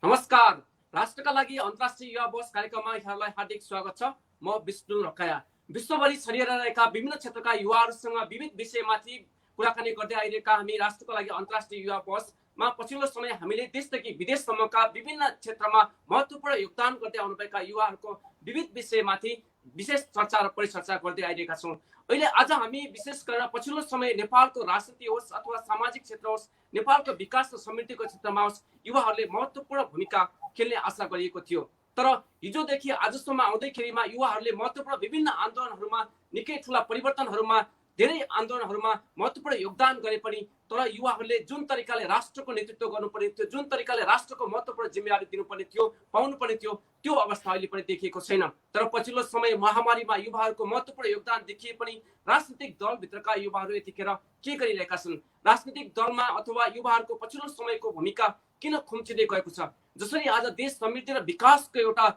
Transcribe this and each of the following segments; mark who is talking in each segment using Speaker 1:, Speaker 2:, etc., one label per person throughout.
Speaker 1: नमस्कार। राष्ट्रका लागि अन्तर्राष्ट्रिय युवा वर्ष कार्यक्रममा यहाँलाई हार्दिक स्वागत छ। म विष्णु रकाया। विश्वभरि छरिएर रहेका विभिन्न क्षेत्रका युवाहरूसँग विविध विषयमाथि कुराकानी गर्दै आइरहेका हामी राष्ट्रको लागि अन्तर्राष्ट्रिय युवा वर्षमा पछिल्लो समय हामीले देशदेखि विदेशसम्मका विभिन्न क्षेत्रमा महत्त्वपूर्ण योगदान गर्दै आउनुभएका युवाहरूको विविध विषयमाथि विशेष चर्चा र परिचर्चा गर्दै आइरहेका छौँ। अहिले आज हामी विशेष गरेर पछिल्लो समय नेपालको राजनीति होस् अथवा सामाजिक क्षेत्र होस्, नेपालको विकास र समृद्धिको क्षेत्रमा होस्, युवाहरूले महत्त्वपूर्ण भूमिका खेल्ने आशा गरिएको थियो। तर हिजोदेखि आजसम्म आउँदैखेरिमा युवाहरूले महत्त्वपूर्ण विभिन्न आन्दोलनहरूमा, निकै ठुला परिवर्तनहरूमा, धेरै आन्दोलनहरूमा महत्त्वपूर्ण योगदान गरे पनि तर युवाहरूले जुन तरिकाले राष्ट्रको नेतृत्व गर्नुपर्ने थियो, जुन तरिकाले राष्ट्रको महत्त्वपूर्ण जिम्मेवारी दिनुपर्ने थियो, पाउनुपर्ने थियो, त्यो अवस्था अहिले पनि देखिएको छैन। तर पछिल्लो समय महामारीमा युवाहरूको महत्त्वपूर्ण योगदान देखिए पनि राजनीतिक दलभित्रका युवाहरू यतिखेर के गरिरहेका छन्, राजनीतिक दलमा अथवा युवाहरूको पछिल्लो समयको भूमिका किन खुम्चिँदै गएको छ, जसरी आज देश समृद्धि र विकासको एउटा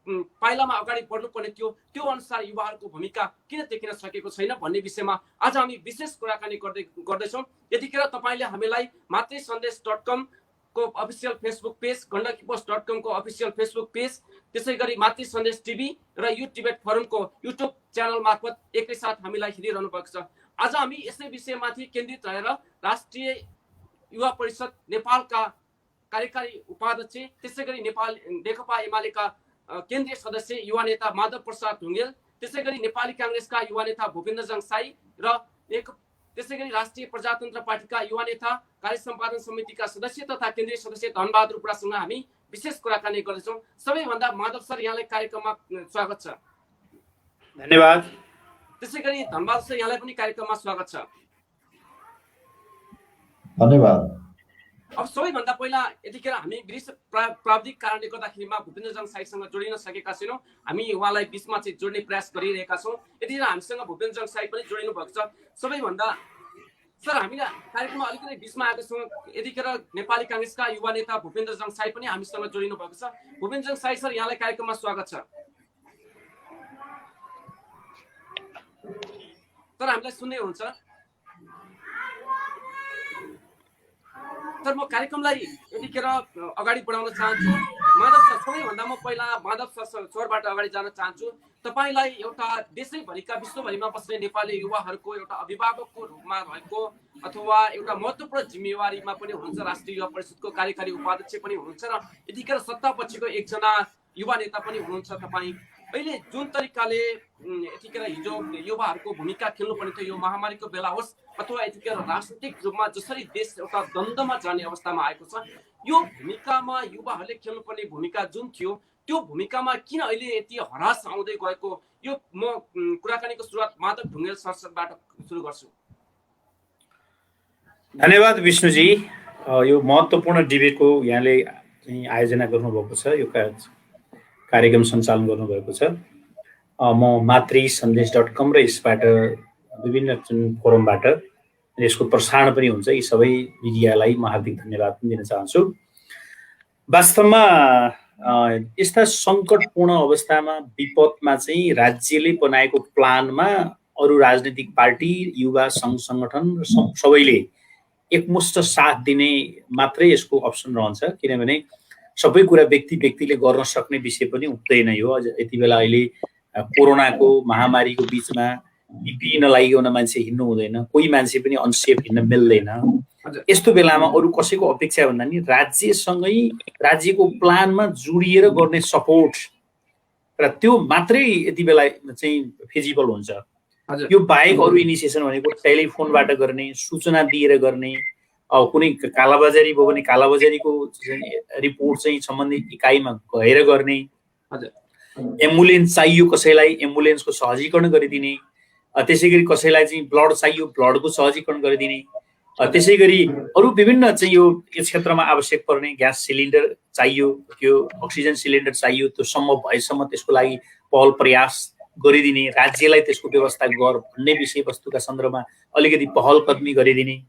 Speaker 1: पाइलामा अगाडि बढ्नुपर्ने थियो त्यो अनुसार युवाहरूको भूमिका किन देखिन सकेको छैन भन्ने विषयमा आज हामी विशेष कुराकानी गर्दैछौँ। यतिखेर तपाईँले हामीलाई मातृसन्देश.com को अफिसियल फेसबुक पेज, गण्डकीपोस्ट.com को अफिसियल फेसबुक पेज, त्यसै गरी मातृ सन्देश टिभी र युथ डिबेट फोरमको युट्युब च्यानल मार्फत एकैसाथ हामीलाई हेरिरहनु भएको छ। आज हामी यसै विषयमाथि केन्द्रित रहेर राष्ट्रिय युवा परिषद नेपालका कार्यकारी उपाध्यक्ष, त्यसै गरी नेकपा एमालेका केन्द्रीय सदस्य युवा नेता माधव प्रसाद ढुङ्गेल, त्यसै गरी नेपाली काङ्ग्रेसका युवा नेता भूपेन्द्र जङसाई र त्यसै गरी राष्ट्रिय प्रजातन्त्र पार्टीका युवा नेता कार्य सम्पादन समितिका सदस्य तथा केन्द्रीय सदस्य धनबहादुर बुढासँग हामी विशेष कुराकानी गर्दैछौँ। सबैभन्दा माधव सर, यहाँलाई कार्यक्रममा स्वागत छ।
Speaker 2: धन्यवाद।
Speaker 1: त्यसै गरी धनबहादुर सर, यहाँलाई पनि कार्यक्रममा स्वागत छ।
Speaker 2: धन्यवाद।
Speaker 1: अब सबैभन्दा पहिला यतिखेर हामी प्राविधिक कारणले गर्दाखेरिमा भूपेन्द्र जङसाईसँग जोडिन सकेका छैनौँ। हामी उहाँलाई बिचमा चाहिँ जोड्ने प्रयास गरिरहेका छौँ। यतिखेर हामीसँग भूपेन्द्र जङसाई पनि जोडिनु भएको छ। सबैभन्दा सर, हामीलाई कार्यक्रममा अलिकति बिचमा आएको छौँ। यतिखेर नेपाली काङ्ग्रेसका युवा नेता भूपेन्द्र जङसाई पनि हामीसँग जोडिनु भएको छ। भूपेन्द्र जङसाई सर, यहाँलाई कार्यक्रममा स्वागत छ। सर, हामीलाई सुन्दै हुनुहुन्छ? सर, म कार्यक्रमलाई यतिखेर अगाडि बढाउन चाहन्छु। माधव सर, सबैभन्दा म पहिला माधव सरबाट अगाडि जान चाहन्छु। तपाईँलाई एउटा देशैभरिका, विश्वभरिमा बस्ने नेपाली युवाहरूको एउटा अभिभावकको रूपमा भएको अथवा एउटा महत्त्वपूर्ण जिम्मेवारीमा पनि हुनुहुन्छ, राष्ट्रिय युवा परिषदको कार्यकारी उपाध्यक्ष पनि हुनुहुन्छ र यतिखेर सत्तापछिको एकजना युवा नेता पनि हुनुहुन्छ तपाईँ। अहिले जुन तरिकाले यतिखेर हिजो युवाहरूको भूमिका खेल्नुपर्ने थियो, यो महामारीको बेला होस् अथवा यतिखेर राजनीतिक रूपमा जसरी देश एउटा द्वन्द्वमा जाने अवस्थामा आएको छ, यो भूमिकामा युवाहरूले खेल्नुपर्ने भूमिका जुन थियो त्यो भूमिकामा किन अहिले यति हरास आउँदै गएको, यो म कुराकानीको सुरुवात माधव ढुङ्गेल सरबाट सुरु गर्छु।
Speaker 2: धन्यवाद विष्णुजी। यो महत्त्वपूर्ण डिबेटको यहाँले आयोजना गर्नुभएको छ, यो कार्यक्रम सञ्चालन गर्नुभएको छ। म मातृसन्देश.com र यसबाट विभिन्न फोरमबाट यसको प्रसारण पनि हुन्छ। यी सबै मिडियालाई म हार्दिक धन्यवाद पनि दिन चाहन्छु। वास्तवमा यस्ता सङ्कटपूर्ण अवस्थामा, विपदमा चाहिँ राज्यले बनाएको प्लानमा अरू राजनीतिक पार्टी, युवा सङ्घ संगठन र सबैले एकमुष्ट साथ दिने मात्रै यसको अप्सन रहन्छ। किनभने सबै कुरा व्यक्तिले गर्न सक्ने विषय पनि हुँदैन। यो यति बेला अहिले कोरोनाको महामारीको बिचमा PPE नलागिकन मान्छे हिँड्नु हुँदैन, कोही मान्छे पनि अनसेफ हिँड्न मिल्दैन। यस्तो बेलामा अरू कसैको अपेक्षा भन्दा नि राज्यसँगै, राज्यको प्लानमा जोडिएर गर्ने सपोर्ट र त्यो मात्रै यति बेला चाहिँ फिजिबल हुन्छ। यो बाहेक अरू इनिसिएसन भनेको टेलिफोनबाट गर्ने, सूचना दिएर गर्ने, कुनै कालाबजारी भयो भने कालाबजारीको रिपोर्ट चाहिँ सम्बन्धित इकाइमा गएर गर्ने, एम्बुलेन्स चाहियो कसैलाई एम्बुलेन्सको सहजीकरण गरिदिने, त्यसै गरी कसैलाई चाहिँ ब्लड चाहियो ब्लडको सहजीकरण गरिदिने, त्यसै गरी अरू विभिन्न चाहिँ यो क्षेत्रमा आवश्यक पर्ने ग्यास सिलिन्डर चाहियो, त्यो अक्सिजन सिलिन्डर चाहियो, त्यो सम्भव भएसम्म त्यसको लागि पहल प्रयास गरिदिने, राज्यलाई त्यसको व्यवस्था गर भन्ने विषयवस्तुका सन्दर्भमा अलिकति पहल कदमी गरिदिने।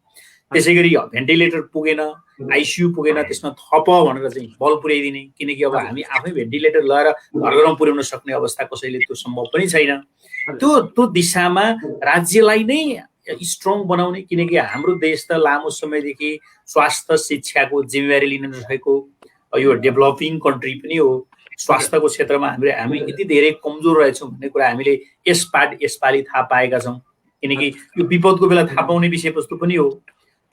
Speaker 2: त्यसै गरी भेन्टिलेटर पुगेन, आइसियु पुगेन, त्यसमा थप भनेर चाहिँ बल पुर्याइदिने। किनकि अब हामी आफै भेन्टिलेटर लगाएर घर घरमा पुर्याउन सक्ने अवस्था कसैले त्यो सम्भव पनि छैन। त्यो दिशामा राज्यलाई नै स्ट्रङ बनाउने, किनकि हाम्रो देश त लामो समयदेखि स्वास्थ्य शिक्षाको जिम्मेवारी लिन रहेको, यो डेभलपिङ कन्ट्री पनि हो। स्वास्थ्यको क्षेत्रमा हामी यति धेरै कमजोर रहेछौँ भन्ने कुरा हामीले यसपालि थाहा पाएका छौँ, किनकि यो विपदको बेला थाहा पाउने विषयवस्तु पनि हो।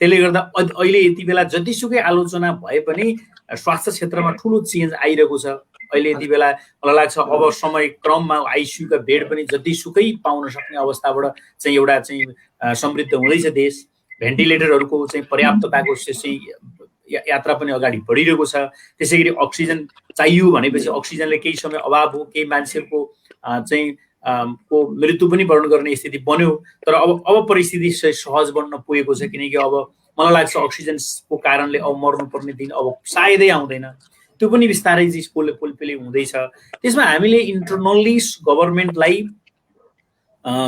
Speaker 2: त्यसले गर्दा अहिले यति बेला जतिसुकै आलोचना भए पनि स्वास्थ्य क्षेत्रमा ठुलो चेन्ज आइरहेको छ। अहिले यति बेला मलाई लाग्छ अब समय क्रममा आइसियुका बेड पनि जतिसुकै पाउन सक्ने अवस्थाबाट चाहिँ एउटा चाहिँ समृद्ध हुँदैछ देश। भेन्टिलेटरहरूको चाहिँ पर्याप्तताको यात्रा पनि अगाडि बढिरहेको छ। त्यसै गरी अक्सिजन चाहियो भनेपछि अक्सिजनले केही समय अभाव हो, केही मान्छेहरूको चाहिँ को मृत्यु पनि वर्ण गर्ने स्थिति बन्यो। तर अब परिस्थिति सहज बन्न पुगेको छ, किनकि अब मलाई लाग्छ अक्सिजनको कारणले अब मर्नुपर्ने दिन अब सायदै आउँदैन। त्यो पनि बिस्तारै पोलपेले हुँदैछ। त्यसमा हामीले इन्टरनल्ली गभर्मेन्टलाई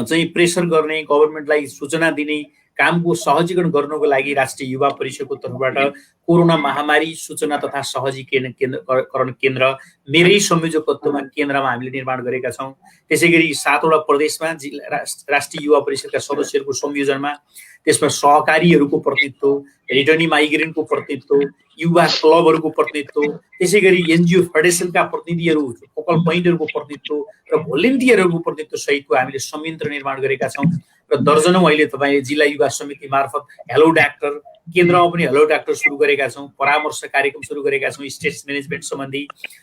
Speaker 2: चाहिँ प्रेसर गर्ने, गभर्मेन्टलाई सूचना दिने कामको सहजीकरण गर्नको लागि राष्ट्रिय युवा परिषदको तर्फबाट कोरोना महामारी सूचना तथा सहजीकरण केन्द्र मेरै संयोजकत्वमा केन्द्रमा हामीले निर्माण गरेका छौँ। त्यसै गरी 7वटा प्रदेशमा राष्ट्रिय युवा परिषदका सदस्यहरूको संयोजनमा त्यसमा सहकारीहरूको प्रतिनिधित्व, रिटर्नी माइग्रेन्टको प्रतिनिधित्व, युवा क्लबहरूको प्रतिनिधित्व, त्यसै गरी एनजिओ फेडरेसनका प्रतिनिधिहरू, फोकल पोइन्टहरूको प्रतिनिधित्व र भोलिन्टियरहरूको प्रतिनिधित्व सहितको हामीले संयन्त्र निर्माण गरेका छौँ। र दर्जनौं अहिले तपाईँले जिल्ला युवा समिति मार्फत हेलो डाक्टर, केन्द्रमा पनि हेलो डाक्टर सुरु गरेका छौँ, परामर्श कार्यक्रम सुरु गरेका छौँ स्ट्रेस म्यानेजमेन्ट सम्बन्धी।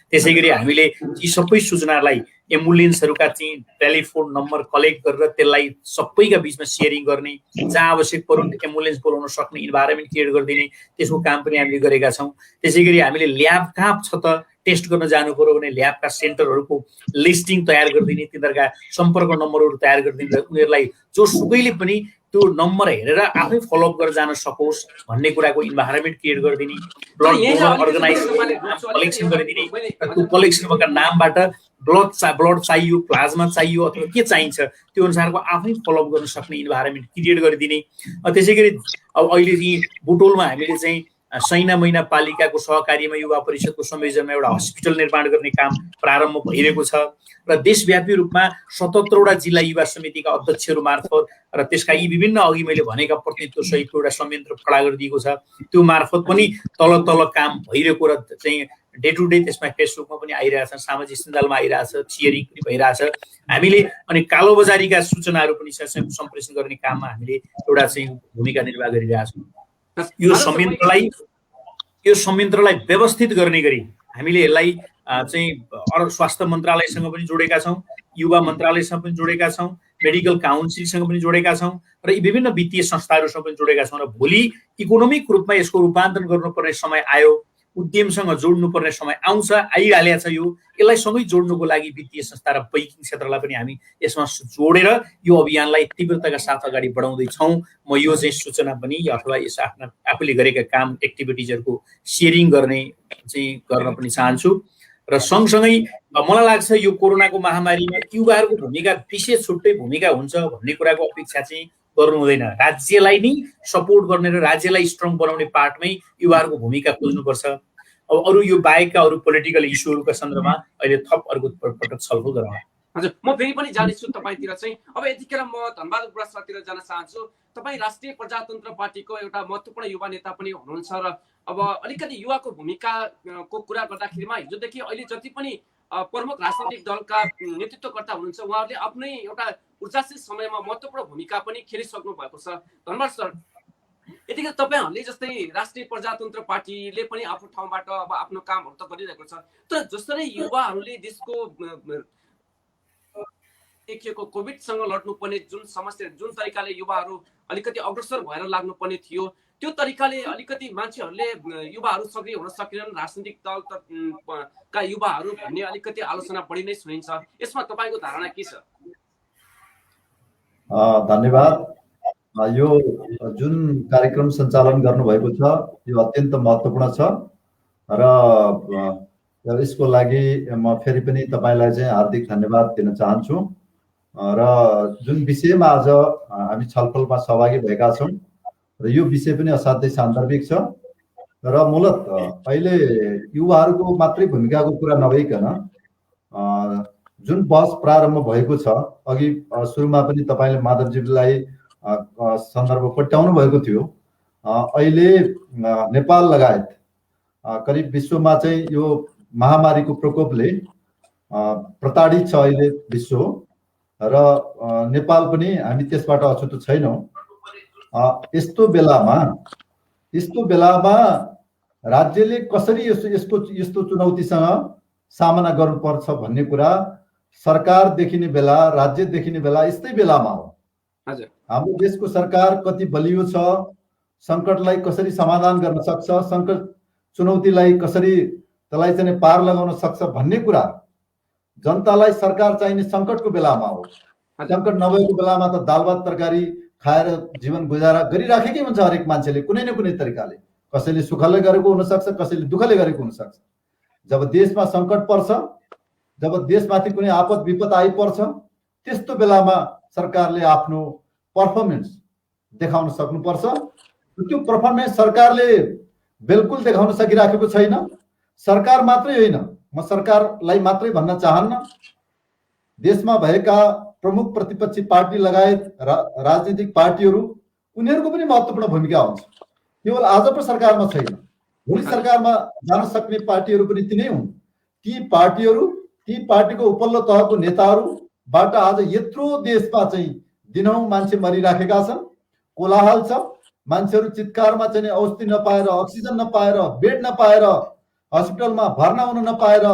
Speaker 2: त्यसै गरी हामीले यी सबै सूचनालाई एम्बुलेन्सहरूका चाहिँ टेलिफोन नम्बर कलेक्ट गरेर त्यसलाई सबैका बिचमा सेयरिङ गर्ने, जहाँ आवश्यक परो एम्बुलेन्स बोलाउन सक्ने इन्भाइरोमेन्ट क्रिएट गरिदिने, त्यसको काम पनि हामीले गरेका छौँ। त्यसै गरी हामीले ल्याब कहाँ छ त टेस्ट गर्न जानु पर्यो भने ल्याबका सेन्टरहरूको लिस्टिङ तयार गरिदिने, तिनीहरूका सम्पर्क नम्बरहरू तयार गरिदिने, उनीहरूलाई जोसुकैले पनि त्यो नम्बर हेरेर आफै फलोअप गरेर जान सकोस् भन्ने कुराको इन्भाइरोमेन्ट क्रिएट गरिदिने, ब्लड डोनर अर्गनाइज कलेक्सन गरिदिने, त्यो कलेक्सनका नामबाट ब्लड चाहियो, प्लाज्मा चाहियो अथवा के चाहिन्छ त्यो अनुसारको आफै फलोअप गर्न सक्ने इन्भाइरोमेन्ट क्रिएट गरिदिने। त्यसै गरी अब अहिले चाहिँ बुटोलमा हामीले चाहिँ सैना महिना पालिकाको सहकारीमा युवा परिषदको संयोजनमा एउटा हस्पिटल निर्माण गर्ने काम प्रारम्भ भइरहेको छ र देशव्यापी रूपमा 77वटा जिल्ला युवा समितिका अध्यक्षहरू मार्फत र त्यसका यी विभिन्न अघि मैले भनेका प्रतिनिधित्व सहितको एउटा संयन्त्र खडा गरिदिएको छ। त्यो मार्फत पनि तल काम भइरहेको र चाहिँ डे टु डे त्यसमा फेसबुकमा पनि आइरहेछ, सामाजिक सञ्जालमा आइरहेछ, सियरिङ पनि भइरहेछ। हामीले अनि कालोबजारीका सूचनाहरू पनि सम्प्रेषण गर्ने काममा हामीले एउटा चाहिँ भूमिका निर्वाह गरिरहेछौँ। यो संयन्त्रलाई व्यवस्थित गर्ने गरी हामीले यसलाई चाहिँ स्वास्थ्य मन्त्रालयसँग पनि जोडेका छौँ, युवा मन्त्रालयसँग पनि जोडेका छौँ, मेडिकल काउन्सिलसँग पनि जोडेका छौँ र यी विभिन्न वित्तीय संस्थाहरूसँग पनि जोडेका छौँ। र भोलि इकोनोमिक रूपमा यसको रूपान्तरण गर्नुपर्ने समय आयो, उद्यमसँग जोड्नुपर्ने समय आउँछ, आइहालेको छ। यसलाई सँगै जोड्नुको लागि वित्तीय संस्था र बैंकिङ क्षेत्रलाई पनि हामी यसमा जोडेर यो अभियानलाई तीव्रताका साथ अगाडि बढाउँदैछौँ। म यो चाहिँ सूचना पनि अथवा यस आफूले गरेका काम एक्टिभिटिजहरूको सेयरिङ गर्न पनि चाहन्छु। र सँगसँगै मलाई लाग्छ यो कोरोनाको महामारीमा युवाहरूको भूमिका विशेष छुट्टै भूमिका हुन्छ भन्ने कुराको अपेक्षा चाहिँ गर्नु हुँदैन। राज्यलाई नै सपोर्ट गर्ने र राज्यलाई स्ट्रङ बनाउने पार्टमै युवाहरूको भूमिका खोज्नुपर्छ। अब अरू यो बाहेकका अरू पोलिटिकल इस्युहरूका सन्दर्भमा अहिले थप अर्को पटक छलफल गरौँ।
Speaker 1: हजुर, म फेरि पनि जानेछु तपाईँतिर चाहिँ। अब यतिखेर म धनबहादुर बुढाथोकीतिर जान चाहन्छु। तपाईँ राष्ट्रिय प्रजातन्त्र पार्टीको एउटा महत्त्वपूर्ण युवा नेता पनि हुनुहुन्छ र अब अलिकति युवाको भूमिकाको कुरा गर्दाखेरिमा हिजोदेखि अहिले जति पनि प्रमुख राजनैतिक दलका नेतृत्वकर्ता हुनुहुन्छ उहाँहरूले आफ्नै एउटा ऊर्जाशील समयमा महत्त्वपूर्ण भूमिका पनि खेलिसक्नु भएको छ। धन्यवाद सर। यतिखेर तपाईँहरूले जस्तै राष्ट्रिय प्रजातन्त्र पार्टीले पनि आफ्नो ठाउँबाट अब आफ्नो कामहरू त गरिरहेको छ, तर जसरी युवाहरूले देशको देखिएको कोभिडसँग लड्नुपर्ने जुन समस्या, जुन तरिकाले युवाहरू अलिकति अग्रसर भएर लाग्नुपर्ने थियो, त्यो तरिकाले अलिकति मान्छेहरूले युवाहरू सक्रिय हुन सकेनन्, राजनीतिक दल का युवाहरू भन्ने अलिकति आलोचना बढी नै सुनिन्छ। यसमा तपाईँको धारणा के छ?
Speaker 3: धन्यवाद। यो जुन कार्यक्रम सञ्चालन गर्नुभएको छ यो अत्यन्त महत्त्वपूर्ण छ र यसको लागि म फेरि पनि तपाईँलाई चाहिँ हार्दिक धन्यवाद दिन चाहन्छु। र जुन विषयमा आज हामी छलफलमा सहभागी भएका छौँ र यो विषय पनि असाध्यै सान्दर्भिक छ र मूलत अहिले युवाहरूको मात्रै भूमिकाको कुरा नभइकन जुन बहस प्रारम्भ भएको छ, अघि सुरुमा पनि तपाईँले माधवजीलाई सन्दर्भ पट्याउनु भएको थियो, अहिले नेपाल लगायत करिब विश्वमा चाहिँ यो महामारीको प्रकोपले प्रताडित छ अहिले विश्व र नेपाल पनि हामी त्यसबाट अछुतो छैनौँ। यस्तो बेलामा राज्यले कसरी यस्तो चुनौतीसँग सामना गर्नुपर्छ भन्ने कुरा सरकार देखिने बेला, राज्य देखिने बेला यस्तै बेलामा हो।
Speaker 1: हजुर,
Speaker 3: हाम्रो देशको सरकार कति बलियो छ, सङ्कटलाई कसरी समाधान गर्न सक्छ, सङ्कट चुनौतीलाई कसरी त्यसलाई चाहिँ पार लगाउन सक्छ भन्ने कुरा जनतालाई सरकार चाहिने सङ्कटको बेलामा हो। सङ्कट नभएको बेलामा त दाल भात तरकारी खाएर जीवन गुजारा गरिराखेकै हुन्छ हरेक मान्छेले कुनै न कुनै तरिकाले। कसैले सुखले गरेको हुनसक्छ, कसैले दुःखले गरेको हुनसक्छ। जब देशमा सङ्कट पर्छ, जब देशमाथि कुनै आपद विपद आइपर्छ, त्यस्तो बेलामा सरकारले आफ्नो पर्फर्मेन्स देखाउन सक्नुपर्छ। त्यो पर्फर्मेन्स सरकारले बिल्कुल देखाउन सकिराखेको छैन। सरकार मात्रै होइन, म सरकारलाई मात्रै भन्न चाहन्न, देशमा भएका प्रमुख प्रतिपक्षी पार्टी लगायत राजनीतिक पार्टीहरू उनीहरूको पनि महत्त्वपूर्ण भूमिका हुन्छ। केवल आज पो सरकारमा छैन, भोलि सरकारमा जान सक्ने पार्टीहरू पनि तिनै हुन्। ती पार्टीहरू, ती पार्टीको उपल्लो तहको नेताहरूबाट आज यत्रो देशमा चाहिँ दिनौँ मान्छे मरिराखेका छन्, कोलाहल छ, मान्छेहरू चित्कारमा चाहिँ औषधि नपाएर, अक्सिजन नपाएर, बेड नपाएर, हस्पिटलमा भर्ना हुन नपाएर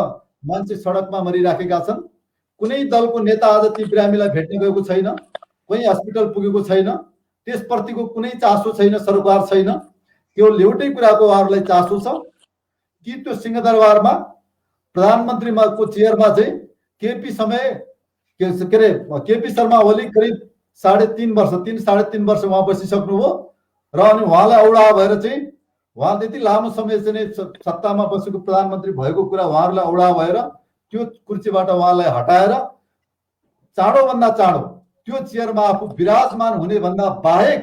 Speaker 3: मान्छे सडकमा मरिराखेका छन्। कुनै दलको नेता आज ती बिरामीलाई भेट्न गएको छैन, कोही हस्पिटल पुगेको छैन, त्यसप्रतिको कुनै चासो छैन, सरोकार छैन। केवल एउटै कुराको उहाँहरूलाई चासो छ कि त्यो सिंहदरबारमा प्रधानमन्त्रीको चेयरमा चाहिँ केपी शर्मा ओली करिब 3.5 वर्ष उहाँ बसिसक्नुभयो र अनि उहाँलाई औडा भएर चाहिँ उहाँ त्यति लामो समय चाहिँ सत्तामा बसेको प्रधानमन्त्री भएको कुरा उहाँहरूलाई औडा भएर त्यो कुर्सीबाट उहाँलाई हटाएर चाँडोभन्दा चाँडो त्यो चेयरमा आफू विराजमान हुने भन्दा बाहेक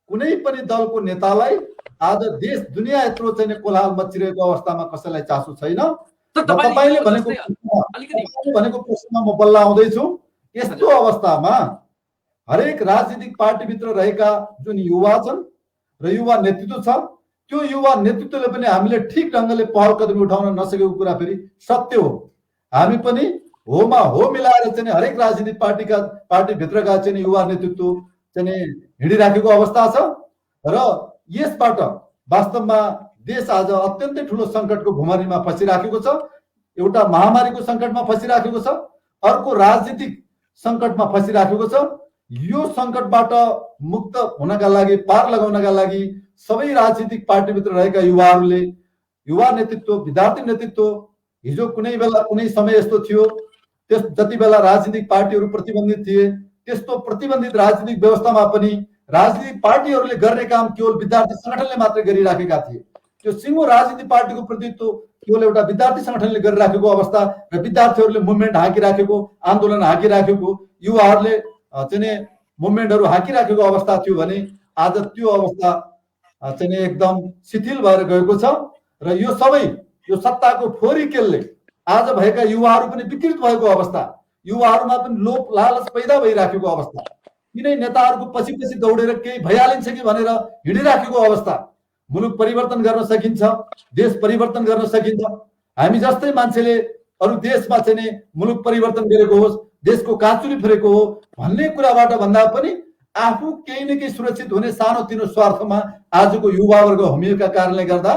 Speaker 3: कुनै पनि दलको नेतालाई आज देश दुनियाँ यत्रो चाहिँ कोलाहल मचिरहेको अवस्थामा कसैलाई चासो छैन। तपाईँले भनेको प्रश्नमा म बल्ल आउँदैछु। यस्तो अवस्थामा हरेक राजनीतिक पार्टीभित्र रहेका जुन युवा छन् र युवा नेतृत्व छ, त्यो युवा नेतृत्वले पनि हामीले ठिक ढङ्गले पहल कदमी उठाउन नसकेको कुरा फेरि सत्य हो। हामी पनि होमा हो मिलाएर चाहिँ हरेक राजनीतिक पार्टीभित्रका चाहिँ युवा नेतृत्व चाहिँ हिँडिराखेको अवस्था छ र यसबाट वास्तवमा देश आज अत्यन्तै ठुलो सङ्कटको भुमरीमा फसिराखेको छ। एउटा महामारीको सङ्कटमा फसिराखेको छ, अर्को राजनीतिक सङ्कटमा फसिराखेको छ। यो सङ्कटबाट मुक्त हुनका लागि, पार लगाउनका लागि सबै राजनीतिक पार्टीभित्र रहेका युवाहरूले, युवा नेतृत्व, विद्यार्थी नेतृत्व, हिजो कुनै बेला कुनै समय यस्तो थियो त्यस जति बेला राजनीतिक पार्टीहरू प्रतिबन्धित थिए, त्यस्तो प्रतिबन्धित राजनीतिक व्यवस्थामा पनि राजनीतिक पार्टीहरूले गर्ने काम केवल विद्यार्थी सङ्गठनले मात्रै गरिराखेका थिए। त्यो सिङ्गो राजनीतिक पार्टीको प्रतिनिधित्व केवल एउटा विद्यार्थी सङ्गठनले गरिराखेको अवस्था र विद्यार्थीहरूले मुभमेन्ट हाँकिराखेको, आन्दोलन हाँकिराखेको, युवाहरूले चाहिँ मुभमेन्टहरू हाँकिराखेको अवस्था थियो भने आज त्यो अवस्था चाहिँ एकदम शिथिल भएर गएको छ र यो सबै यो सत्ताको फोहोरी खेलले आज भएका युवाहरू पनि विकृत भएको अवस्था, युवाहरूमा पनि लोभ लालच पैदा भइराखेको अवस्था, यिनै नेताहरूको पछि पछि दौडेर केही भइहालिन्छ कि भनेर हिँडिराखेको अवस्था। मुलुक परिवर्तन गर्न सकिन्छ, देश परिवर्तन गर्न सकिन्छ। हामी जस्तै मान्छेले अरू देशमा चाहिँ मुलुक परिवर्तन गरेको होस्, देशको काँचुली फेरेको हो भन्ने कुराबाट भन्दा पनि आफू केही न केही सुरक्षित हुने सानोतिनो स्वार्थमा आजको युवावर्ग होमिएका कारणले गर्दा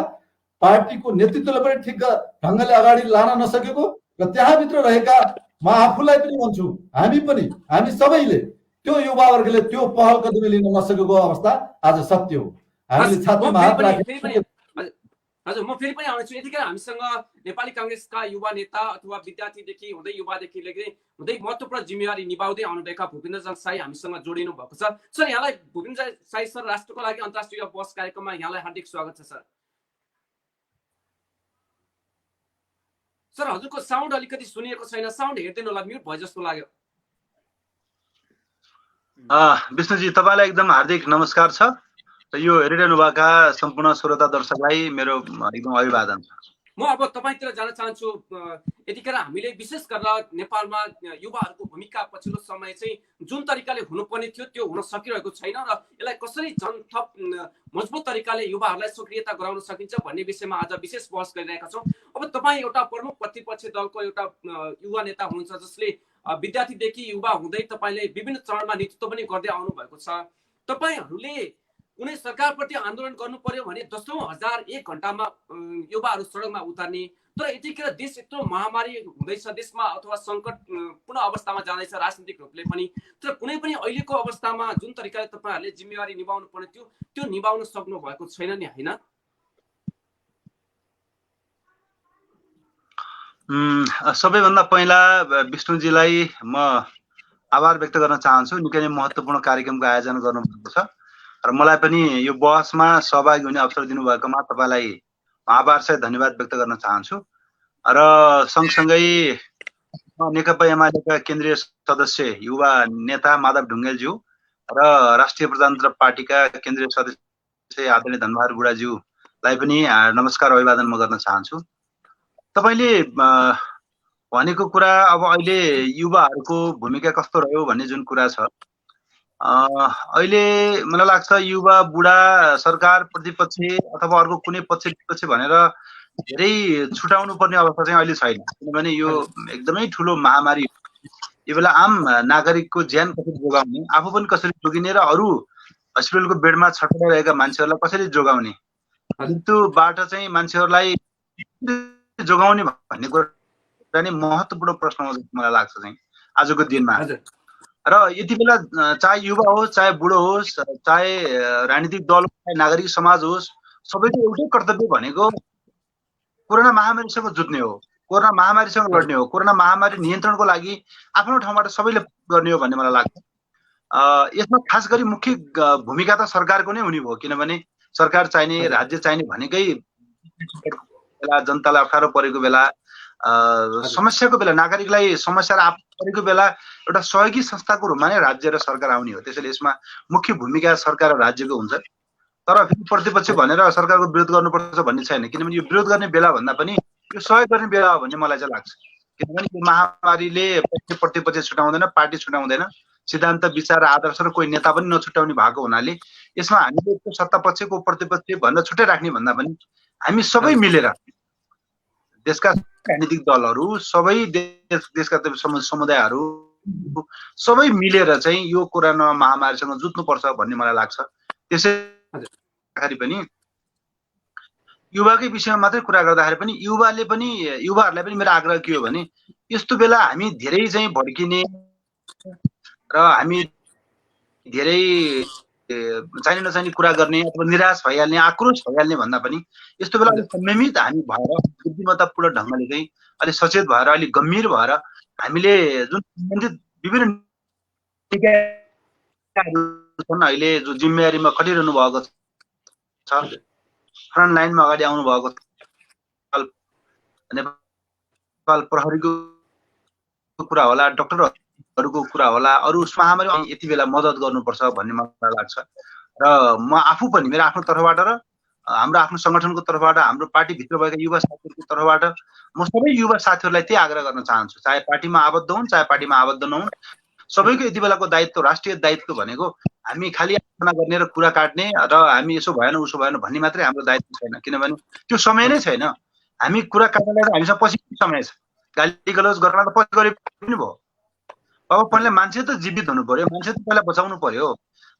Speaker 3: पार्टीको नेतृत्वले पनि ठिक ढङ्गले अगाडि लान नसकेको र त्यहाँभित्र रहेका म आफूलाई पनि भन्छु, हामी सबैले त्यो युवावर्गले त्यो पहल कदमी लिन नसकेको अवस्था आज सत्य हो। हामीले छातीमा हात राखेको।
Speaker 1: हजुर, म फेरि पनि आउँछु। यतिखेर हामीसँग नेपाली काङ्ग्रेसका युवा नेता अथवा विद्यार्थीदेखि हुँदै युवादेखि लिएर हुँदै महत्त्वपूर्ण जिम्मेवारी निभाउँदै आउनुभएका भूपेन्द्र साई हामीसँग जोडिनु भएको छ। सर, यहाँलाई भूपेन्द्र साई सर, राष्ट्रको लागि अन्तर्राष्ट्रिय बस कार्यक्रममा यहाँलाई हार्दिक स्वागत छ। सर, हजुरको साउन्ड अलिकति सुनिएको छैन, साउन्ड हेर्दैन होला, म्युट भयो जस्तो लाग्यो।
Speaker 4: विष्णुजी, तपाईँलाई एकदम हार्दिक नमस्कार छ र यो हेरिरहनु भएका सम्पूर्ण श्रोता दर्शकलाई मेरो एकदम अभिवादन छ।
Speaker 1: म अब तपाईतिर जान चाहन्छु। यतिखेर हामीले विशेष गरेर नेपालमा युवाहरूको भूमिका पछिल्लो समय चाहिँ जुन तरिकाले हुनुपर्ने थियो त्यो हुन सकिरहेको छैन र यसलाई कसरी थप मजबुत तरिकाले युवाहरूलाई सक्रियता गराउन सकिन्छ भन्ने विषयमा आज विशेष बहस गरिरहेका छौँ। अब तपाईँ एउटा प्रमुख प्रतिपक्ष दलको एउटा युवा नेता हुनुहुन्छ जसले विद्यार्थीदेखि युवा हुँदै तपाईँले विभिन्न चरणमा नेतृत्व पनि गर्दै आउनु भएको छ। तपाईँहरूले कुनै सरकारप्रति आन्दोलन गर्नु पर्यो भने 10,000 एक घण्टामा युवाहरू सडकमा उतार्ने, तर यतिखेर देश यत्रो महामारी हुँदैछ देशमा अथवा सङ्कटपूर्ण अवस्थामा जाँदैछ राजनीतिक रूपले पनि, तर कुनै पनि अहिलेको अवस्थामा जुन तरिकाले तपाईँहरूले जिम्मेवारी निभाउनु पर्ने थियो त्यो निभाउन सक्नु भएको छैन नि, होइन?
Speaker 4: सबैभन्दा पहिला विष्णुजीलाई म आभार व्यक्त गर्न चाहन्छु। निकै नै महत्त्वपूर्ण कार्यक्रमको आयोजना गर्नुभएको छ र मलाई पनि यो बहसमा सहभागी हुने अवसर दिनुभएकोमा तपाईँलाई आभार सहित धन्यवाद व्यक्त गर्न चाहन्छु। र सँगसँगै नेकपा एमालेका केन्द्रीय सदस्य युवा नेता माधव ढुङ्गेलज्यू र राष्ट्रिय प्रजातन्त्र पार्टीका केन्द्रीय सदस्य आदरणीय धनबहादुर बुढाज्यूलाई पनि नमस्कार अभिवादन म गर्न चाहन्छु। तपाईँले भनेको कुरा अब अहिले युवाहरूको भूमिका कस्तो रह्यो भन्ने जुन कुरा छ, अहिले मलाई लाग्छ युवा बुढा सरकार प्रतिपक्ष अथवा अर्को कुनै पक्ष विपक्ष भनेर धेरै छुटाउनु पर्ने अवस्था चाहिँ अहिले छैन। किनभने यो एकदमै ठुलो महामारी, यो बेला आम नागरिकको ज्यान कसरी जोगाउने, आफू पनि कसरी जोगिने र अरू हस्पिटलको बेडमा छटपटाइरहेका मान्छेहरूलाई कसरी जोगाउने, मृत्युबाट चाहिँ मान्छेहरूलाई जोगाउने भन्ने कुरा नै महत्त्वपूर्ण प्रश्न हो जस्तो मलाई लाग्छ चाहिँ आजको दिनमा। र यति बेला चाहे युवा होस्, चाहे बुढो होस्, चाहे राजनीतिक दल होस्, चाहे नागरिक समाज होस्, सबैको एउटै कर्तव्य भनेको कोरोना महामारीसँग जुझ्ने हो, कोरोना महामारीसँग लड्ने हो, कोरोना महामारी नियन्त्रणको लागि आफ्नो ठाउँबाट सबैले गर्ने हो भन्ने मलाई लाग्छ। यसमा खास गरी मुख्य भूमिका त सरकारको नै हुने भयो, किनभने सरकार चाहिने, राज्य चाहिने भनेकै बेला, जनतालाई अप्ठ्यारो परेको बेला, समस्याको बेला, नागरिकलाई समस्या परेको बेला एउटा सहयोगी संस्थाको रूपमा नै राज्य र सरकार आउने हो। त्यसैले यसमा मुख्य भूमिका सरकार र राज्यको हुन्छ। तर फेरि प्रतिपक्ष भनेर सरकारको विरोध गर्नुपर्छ भन्ने छैन, किनभने यो विरोध गर्ने बेला भन्दा पनि यो सहयोग गर्ने बेला हो भन्ने मलाई चाहिँ लाग्छ। किनभने यो महामारीले प्रतिपक्ष छुटाउँदैन, पार्टी छुटाउँदैन, सिद्धान्त, विचार, आदर्श र कोही नेता पनि नछुटाउने भएको हुनाले यसमा हामीले सत्ता पक्षको प्रतिपक्ष भनेर छुट्टै राख्ने भन्दा पनि हामी सबै मिलेर देशका राजनीतिक दलहरू, सबै देशका समुदायहरू सबै मिलेर चाहिँ यो कोरोना महामारीसँग जुझ्नुपर्छ भन्ने मलाई लाग्छ। त्यसै पनि युवाकै विषयमा मात्रै कुरा गर्दाखेरि पनि युवाहरूलाई पनि मेरो आग्रह के हो भने यस्तो बेला हामी धेरै चाहिँ भड्किने र हामी धेरै चाहिने नचाहिने कुरा गर्ने अथवा निराश भइहाल्ने, आक्रोश भइहाल्ने भन्दा पनि यस्तो बेला संयमित हामी भएर बुद्धिमत्तापूर्ण ढङ्गले चाहिँ अलिक सचेत भएर, अलिक गम्भीर भएर हामीले जुन सम्बन्धित विभिन्न निकायहरू छन् अहिले जो जिम्मेवारीमा खटिरहनु भएको छ, फ्रन्ट लाइनमा अगाडि आउनु भएको छ, नेपाल प्रहरीको कुरा होला, डाक्टरहरूको कुरा होला, अरू महामारी यति बेला मद्दत गर्नुपर्छ भन्ने मलाई लाग्छ। र म आफू पनि मेरो आफ्नो तर्फबाट र हाम्रो आफ्नो सङ्गठनको तर्फबाट, हाम्रो पार्टीभित्र भएका युवा साथीहरूको तर्फबाट म सबै युवा साथीहरूलाई त्यही आग्रह गर्न चाहन्छु, चाहे पार्टीमा आबद्ध हुन् चाहे पार्टीमा आबद्ध नहुन्, सबैको यति बेलाको दायित्व, राष्ट्रिय दायित्व भनेको हामी खालि आलोचना गर्ने र कुरा काट्ने र हामी यसो भएन उसो भएन भन्ने मात्रै हाम्रो दायित्व छैन, किनभने त्यो समय नै छैन। हामी कुरा काट्नलाई हामीसँग पछि समय छ, गाली गलौज गर्न त पछि गरे पनि भयो। अब पहिला मान्छे त जीवित हुनु पर्यो, मान्छे त पहिला बचाउनु पर्यो,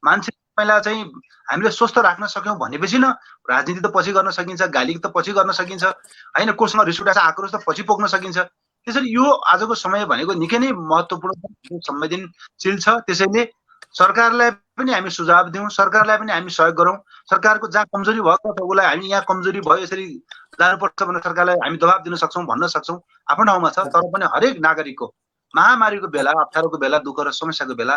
Speaker 4: मान्छे पहिला चाहिँ हामीले स्वस्थ राख्न सक्यौँ भनेपछि न राजनीति त पछि गर्न सकिन्छ, गाली त पछि गर्न सकिन्छ, होइन कोसँग रिस उठाएको आक्रोश त पछि पोख्न सकिन्छ। त्यसैले यो आजको समय भनेको निकै नै महत्त्वपूर्ण, संवेदनशील छ। त्यसैले सरकारलाई पनि हामी सुझाव दिउँ, सरकारलाई पनि हामी सहयोग गरौँ, सरकारको जहाँ कमजोरी भएको छ उसलाई हामी यहाँ कमजोरी भयो यसरी जानुपर्छ भनेर सरकारलाई हामी दबाब दिन सक्छौँ, भन्न सक्छौँ, आफ्नो ठाउँमा छ। तर पनि हरेक नागरिकको महामारीको बेला, अप्ठ्यारोको बेला, दुःख र समस्याको बेला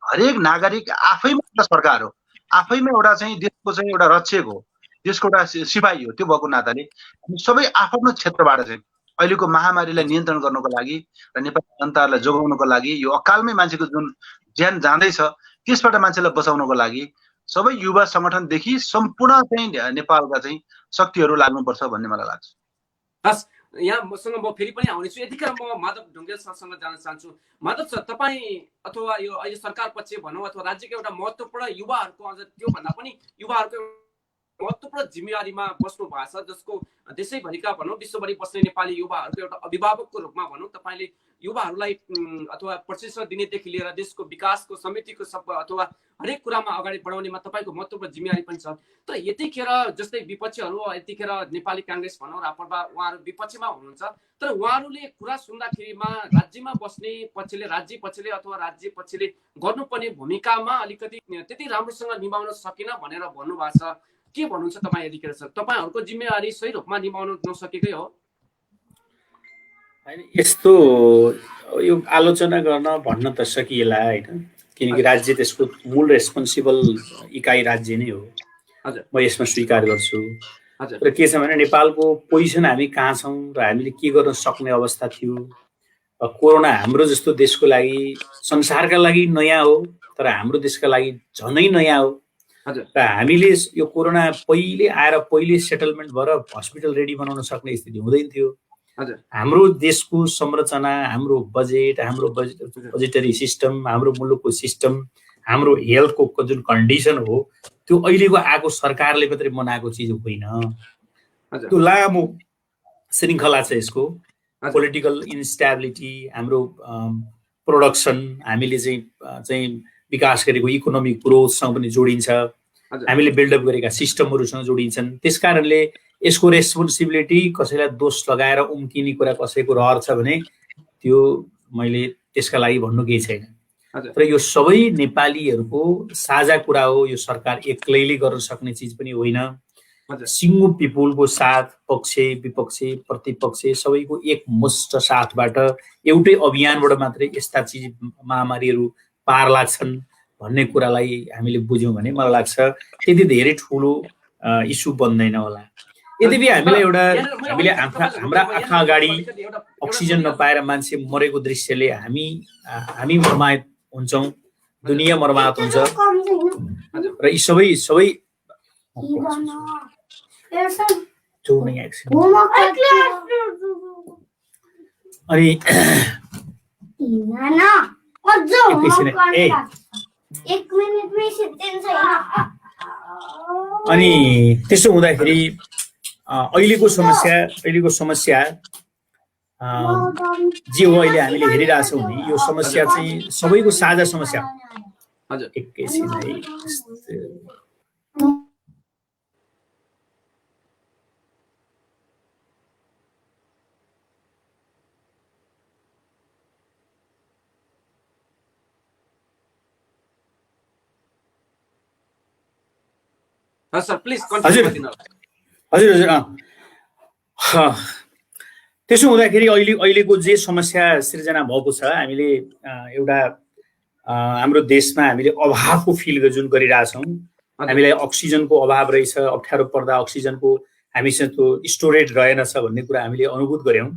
Speaker 4: हरेक नागरिक आफैमा एउटा सरकार हो, आफैमा एउटा चाहिँ देशको चाहिँ एउटा रक्षक हो, देशको एउटा सिपाही हो। त्यो भएको नाताले हामी सबै आफ्नो क्षेत्रबाट चाहिँ अहिलेको महामारीलाई नियन्त्रण गर्नको लागि र नेपाली जनताहरूलाई जोगाउनको लागि, यो अकालमै मान्छेको जुन ज्यान जाँदैछ त्यसबाट मान्छेलाई बचाउनको लागि सबै युवा सङ्गठनदेखि सम्पूर्ण चाहिँ नेपालका चाहिँ शक्तिहरू लाग्नुपर्छ भन्ने मलाई लाग्छ।
Speaker 1: हस्, यहाँ मसँग म फेरि पनि आउनेछु। यतिखेर म माधव ढुङ्गेल सरसँग जान चाहन्छु। माधव सर, तपाईँ अथवा यो अहिले सरकार पक्ष भनौँ अथवा राज्यको एउटा महत्त्वपूर्ण युवाहरूको, अझ त्योभन्दा पनि युवाहरूको महत्त्वपूर्ण जिम्मेवारीमा बस्नु भएको छ, जसको देशैभरिका भनौँ विश्वभरि बस्ने नेपाली युवाहरूको एउटा अभिभावकको रूपमा भनौँ, तपाईँले युवाहरूलाई अथवा प्रशिक्षण दिनेदेखि लिएर देशको विकासको समितिको सब अथवा हरेक कुरामा अगाडि बढाउनेमा तपाईँको महत्त्वपूर्ण जिम्मेवारी पनि छ। तर यतिखेर जस्तै विपक्षीहरू, यतिखेर नेपाली काङ्ग्रेस भनौँ, राप्रपा, उहाँहरू विपक्षमा हुनुहुन्छ। तर उहाँहरूले कुरा सुन्दाखेरिमा राज्यमा बस्ने पक्षले, राज्य पक्षले अथवा राज्य पक्षले गर्नुपर्ने भूमिकामा अलिकति त्यति राम्रोसँग निभाउन सकेन भनेर भन्नुभएको छ। के भन्नुहुन्छ तपाईँ यतिखेर सर? तपाईँहरूको जिम्मेवारी सही रूपमा निभाउन नसकेकै हो?
Speaker 2: यस्तो यो आलोचना गर्न भन्न त सकिएला होइन, किनकि राज्य त्यसको मूल रेस्पोन्सिबल इकाइ राज्य नै हो।
Speaker 1: हजुर,
Speaker 2: म यसमा स्वीकार गर्छु।
Speaker 1: हजुर,
Speaker 2: र के छ भने नेपालको पोजिसन हामी कहाँ छौँ र हामीले के गर्न सक्ने अवस्था थियो। कोरोना हाम्रो जस्तो देशको लागि, संसारका लागि नयाँ हो, तर हाम्रो देशका लागि झनै नयाँ हो।
Speaker 1: हजुर,
Speaker 2: र हामीले यो कोरोना पहिले आएर पहिले सेटलमेन्ट भएर हस्पिटल रेडी बनाउन सक्ने स्थिति हुँदैन थियो।
Speaker 1: हजुर,
Speaker 2: हाम्रो देशको संरचना, हाम्रो बजेट, हाम्रो बजेटरी सिस्टम, हाम्रो मुलुकको सिस्टम, हाम्रो हेल्थको जुन कन्डिसन हो, त्यो अहिलेको आएको सरकारले मात्रै बनाएको चिज होइन। त्यो लामो श्रृङ्खला छ यसको। पोलिटिकल इन्स्टेबिलिटी, हाम्रो प्रोडक्सन, हामीले चाहिँ विकास गरेको इकोनोमिक ग्रोथसँग पनि जोडिन्छ, हामीले बिल्डअप गरेका सिस्टमहरूसँग जोडिन्छन्। त्यस कारणले यसको रेस्पोन्सिबिलिटी कसैलाई दोष लगाएर उम्किने कुरा कसैको रहर छ भने त्यो मैले त्यसका लागि भन्नु केही छैन। तर यो सबै नेपालीहरूको साझा कुरा हो। यो सरकार एक्लैले गर्न सक्ने चिज पनि होइन। सिङ्गो पिपुलको साथ, पक्ष विपक्ष प्रतिपक्ष सबैको एकमुष्ट साथबाट एउटै अभियानबाट मात्रै यस्ता चिज महामारीहरू पार लाग्छन् भन्ने कुरालाई हामीले बुझ्यौँ भने मलाई लाग्छ त्यति धेरै ठुलो इस्यु बन्दैन होला। यद्यपि हामीले हाम्रा आँखा अगाडि अक्सिजन नपाएर मान्छे मरेको दृश्यले हामी मर्माहत हुन्छौँ, दुनियाँ मर्माहत हुन्छ। र यी सबै अनि त्यसो हुँदाखेरि अहिलेको समस्या जे हो अहिले हामीले हेरिरहेछौँ नि, यो समस्या चाहिँ सबैको साझा समस्या हो।
Speaker 1: हजुर,
Speaker 2: एकैछिन है।
Speaker 1: सर प्लिज
Speaker 2: हजुर हजुर हजुर त्यसो हुँदाखेरि अहिलेको जे समस्या सिर्जना भएको छ, हामीले एउटा हाम्रो देशमा हामीले अभावको फिल जुन गरिरहेछौँ, हामीलाई अक्सिजनको अभाव रहेछ, अप्ठ्यारो पर्दा अक्सिजनको हामीसँग त्यो स्टोरेज रहेनछ भन्ने कुरा हामीले अनुभूत गऱ्यौँ।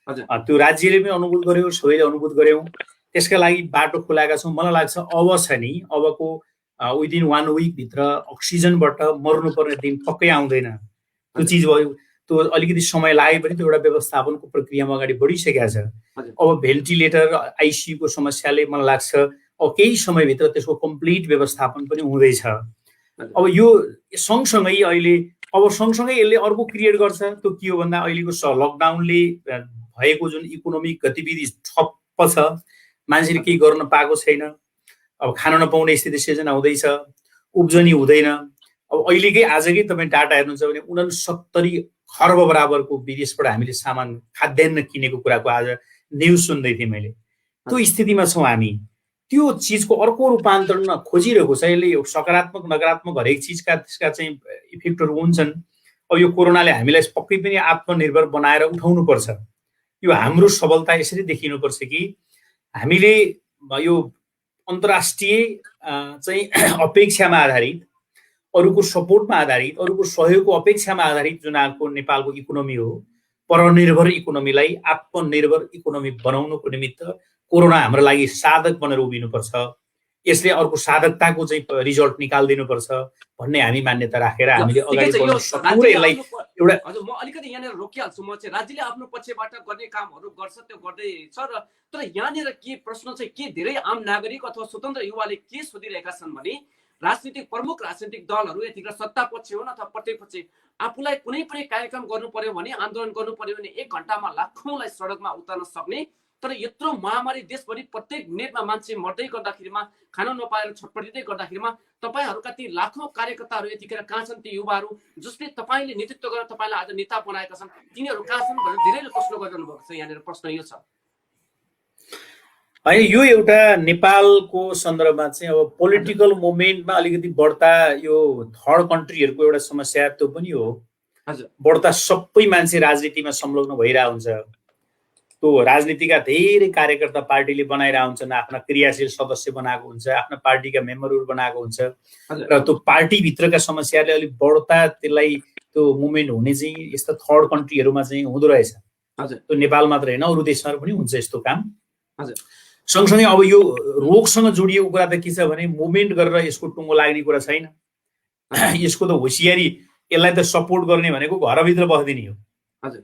Speaker 2: त्यो राज्यले पनि अनुभूत गर्यो, सबैले अनुभूत गऱ्यौँ। त्यसका लागि बाटो खोलाएका छौँ। मलाई लाग्छ अब छ नि, अबको विदिन 1 विक भित्र अक्सिजनबाट मर्नुपर्ने दिन पक्कै आउँदैन। त्यो चिज भयो, त्यो अलिकति समय लागे पनि त्यो एउटा व्यवस्थापनको प्रक्रियामा अगाडि बढिसकेको छ। अब भेन्टिलेटर, आइसियुको समस्याले मलाई लाग्छ अब केही समयभित्र त्यसको कम्प्लिट व्यवस्थापन पनि हुँदैछ। अब यो सँगसँगै यसले अर्को क्रिएट गर्छ। त्यो के हो भन्दा अहिलेको लकडाउनले भएको जुन इकोनोमिक गतिविधि ठप्प छ, मान्छेले केही गर्न पाएको छैन। अब खान नपाउने स्थिति सिर्जना हुँदैछ, उब्जनी हुँदैन। अब अहिलेकै आजकै तपाईँ डाटा हेर्नुहुन्छ भने 69 खर्ब बराबरको विदेशबाट हामीले सामान खाद्यान्न किनेको कुराको आज न्युज सुन्दै थिएँ मैले। त्यो स्थितिमा छौँ हामी। त्यो चिजको अर्को रूपान्तरण खोजिरहेको छ। यसले सकारात्मक नकारात्मक हरेक चिजका त्यसका चाहिँ इफेक्टहरू हुन्छन्। अब यो कोरोनाले हामीलाई पक्कै पनि आत्मनिर्भर बनाएर उठाउनुपर्छ। यो हाम्रो सबलता यसरी देखिनुपर्छ कि हामीले यो अन्तर्राष्ट्रिय चाहिँ अपेक्षामा आधारित, अरूको सपोर्टमा आधारित, अरूको सहयोगको अपेक्षामा आधारित जुन अर्को नेपालको इकोनोमी हो, परनिर्भर इकोनोमीलाई आत्मनिर्भर इकोनोमी बनाउनुको निमित्त कोरोना हाम्रो लागि साधक बनेर उभिनुपर्छ। यसले अर्को साधकताको चाहिँ रिजल्ट निकालिदिनुपर्छ भन्ने हामी मान्यता राखेर हामीले अगाडि बढ्न सक्छौँ र एउटा
Speaker 1: हजुर म अलिकति यहाँनिर रोकिहाल्छु। म चाहिँ राज्यले आफ्नो पक्षबाट गर्ने कामहरू गर्छ, त्यो गर्दैछ र तर यहाँनिर के प्रश्न चाहिँ के धेरै आम नागरिक अथवा स्वतन्त्र युवाले के सोधिरहेका छन् भने प्रमुख राजनीतिक दलहरू यतिखेर सत्ता पक्ष हुन् अथवा प्रतिपक्ष, आफूलाई कुनै पनि कार्यक्रम गर्नु पर्यो भने, आन्दोलन गर्नु पर्यो भने 1 घण्टामा लाखौंलाई सडकमा उतार्न सक्ने, तर यत्रो महामारी देशभरि प्रत्येक मिनेटमा मान्छे मर्दै गर्दाखेरिमा, खान नपाएर छटपटिँदै गर्दाखेरिमा तपाईहरुका ती लाखौं कार्यकर्ताहरू यतिखेर कहाँ छन्? ती युवाहरू जसले तपाईले नेतृत्व गरेर तपाईलाई आज नेता बनाएका छन्, तिनीहरू कहाँ छन् भनेर धेरैले प्रश्न गरिरहनु भएको छ। यहाँनिर प्रश्न यो छ।
Speaker 2: होइन, यो एउटा नेपालको सन्दर्भमा चाहिँ अब पोलिटिकल मोमेन्टमा अलिकति बढ्ता यो थर्ड कन्ट्रीहरूको एउटा समस्या त्यो पनि हो।
Speaker 1: हजुर,
Speaker 2: बढ्ता सबै मान्छे राजनीतिमा संलग्न भइरहेको हुन्छ। त्यो राजनीतिका धेरै कार्यकर्ता पार्टीले बनाइरहेको हुन्छन्, आफ्ना क्रियाशील सदस्य बनाएको हुन्छ, आफ्ना पार्टीका मेम्बरहरू बनाएको हुन्छ र त्यो पार्टीभित्रका समस्याले अलिक बढ्ता त्यसलाई त्यो मुभमेन्ट हुने चाहिँ यस्ता थर्ड कन्ट्रीहरूमा चाहिँ हुँदो रहेछ।
Speaker 1: हजुर,
Speaker 2: त्यो नेपाल मात्र होइन, अरू देशमा पनि हुन्छ यस्तो काम।
Speaker 1: हजुर,
Speaker 2: सँगसँगै अब यो रोगसँग जोडिएको कुरा त के छ भने मुभमेन्ट गरेर यसको टुङ्गो लाग्ने कुरा छैन। यसको त होसियारी, यसलाई त सपोर्ट गर्ने भनेको घरभित्र बस्दिने हो।
Speaker 1: हजुर,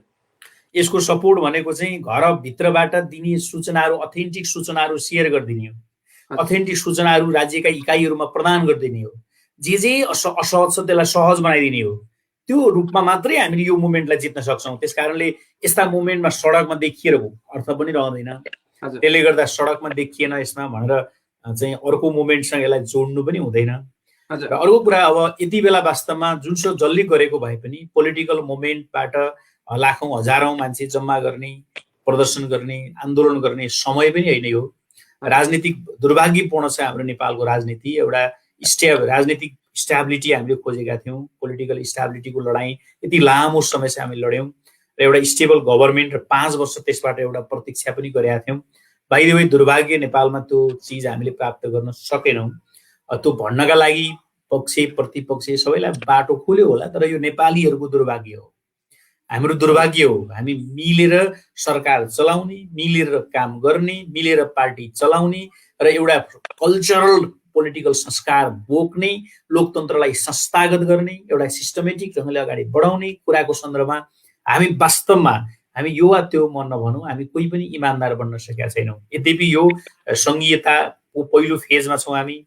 Speaker 2: यसको सपोर्ट भनेको चाहिँ घरभित्रबाट दिने सूचनाहरू, अथेन्टिक सूचनाहरू सेयर गरिदिने हो, अथेन्टिक सूचनाहरू राज्यका इकाइहरूमा प्रदान गरिदिने हो, जे असहज छ त्यसलाई सहज बनाइदिने हो। त्यो रूपमा मात्रै हामीले यो मुभमेन्टलाई जित्न सक्छौँ। त्यस कारणले यस्ता मुभमेन्टमा सडकमा देखिएर अर्थ पनि रहँदैन। त्यसले गर्दा सडकमा देखिएन यसमा भनेर चाहिँ अर्को मुभमेन्टसँग यसलाई जोड्नु पनि हुँदैन। र अर्को कुरा, अब यति बेला वास्तवमा जुनसुकै जसले गरेको भए पनि पोलिटिकल मुभमेन्टबाट लाखौं हजारौं मान्छे जम्मा गर्ने, प्रदर्शन गर्ने, आन्दोलन गर्ने समय पनि होइन यो। राजनीतिक दुर्भाग्यपूर्ण छ हाम्रो नेपालको राजनीति। एउटा राजनीतिक स्टेबिलिटी हामीले खोजेका थियौँ, पोलिटिकल स्टेबिलिटीको लडाईँ यति लामो समयसम्म हामी लड्यौँ र एउटा स्टेबल गभर्मेन्ट र 5 वर्ष त्यसबाट एउटा प्रतीक्षा पनि गरेका थियौँ। बाइ द वे दुर्भाग्य नेपालमा त्यो चिज हामीले प्राप्त गर्न सकेनौँ। त्यो भन्नका लागि पक्ष प्रतिपक्ष सबैलाई बाटो खुल्यो होला, तर यो नेपालीहरूको दुर्भाग्य हो, हाम्रो दुर्भाग्य हो। हामी मिलेर सरकार चलाउने, मिलेर काम गर्ने, मिलेर पार्टी चलाउने र एउटा कल्चरल पोलिटिकल संस्कार बोक्ने, लोकतन्त्रलाई संस्थागत गर्ने, एउटा सिस्टमेटिक ढङ्गले अगाडि बढाउने कुराको सन्दर्भमा हामी वास्तवमा हामी यो वा त्यो म नभनौँ, हामी कोही पनि इमान्दार बन्न सकेका छैनौँ। यद्यपि यो संघीयताको पहिलो फेजमा छौँ, हामी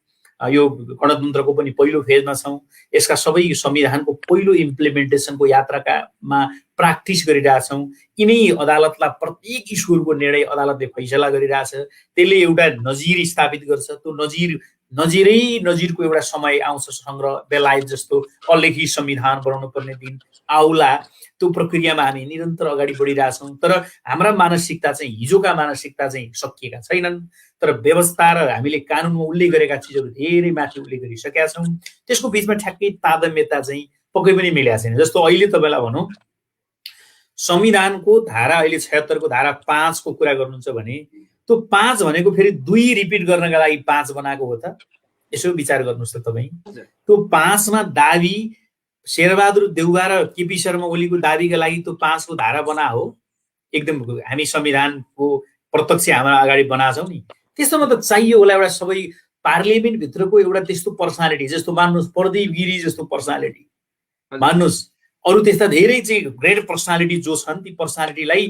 Speaker 2: यो गणतन्त्रको पनि पहिलो फेजमा छौँ। यसका सबै संविधानको पहिलो इम्प्लिमेन्टेसनको यात्रामा प्र्याक्टिस गरिरहेछौँ। यिनै अदालतलाई प्रत्येक इस्युहरूको निर्णय अदालतले फैसला गरिरहेछ। त्यसले एउटा नजिर स्थापित गर्छ। त्यो नजिरको एउटा समय आउँछ, संग्रह बेलायत जस्तो अलेखी संविधान बनाउनु पर्ने दिन आउला। त्यो प्रक्रियामा हामी निरन्तर अगाडि बढिरहेछौँ। तर हाम्रा मानसिकता चाहिँ, हिजोका मानसिकता चाहिँ सकिएका छैनन्। तर व्यवस्था र हामीले कानुनमा उल्लेख गरेका चिजहरू धेरै माथि उल्लेख गरिसकेका छौँ। त्यसको बिचमा ठ्याक्कै तादम्यता चाहिँ पक्कै पनि मिलेको छैन। जस्तो अहिले तपाईँलाई भनौँ, संविधानको धारा अहिले 76 को धारा 5 को कुरा गर्नुहुन्छ भने त्यो 5 भनेको फेरि 2 रिपिट गर्नका लागि 5 बनाएको हो त? यसो विचार गर्नुहोस् त तपाईँ। त्यो 5 मा दाबी शेरबहादुर देउवा र केपी शर्मा ओलीको दाबीका लागि त्यो 5 को धारा बना हो। एकदम हामी संविधानको प्रत्यक्ष हाम्रो अगाडि बनाछौँ नि। त्यस्तोमा त चाहियो होला एउटा सबै पार्लियामेन्ट भित्रको एउटा त्यस्तो पर्सनालिटी, जस्तो मान्नुहोस् प्रदीप गिरी जस्तो पर्सनालिटी, मान्नुहोस् अरू त्यस्ता धेरै चाहिँ ग्रेट पर्सनालिटी जो छन्, ती पर्सनालिटीलाई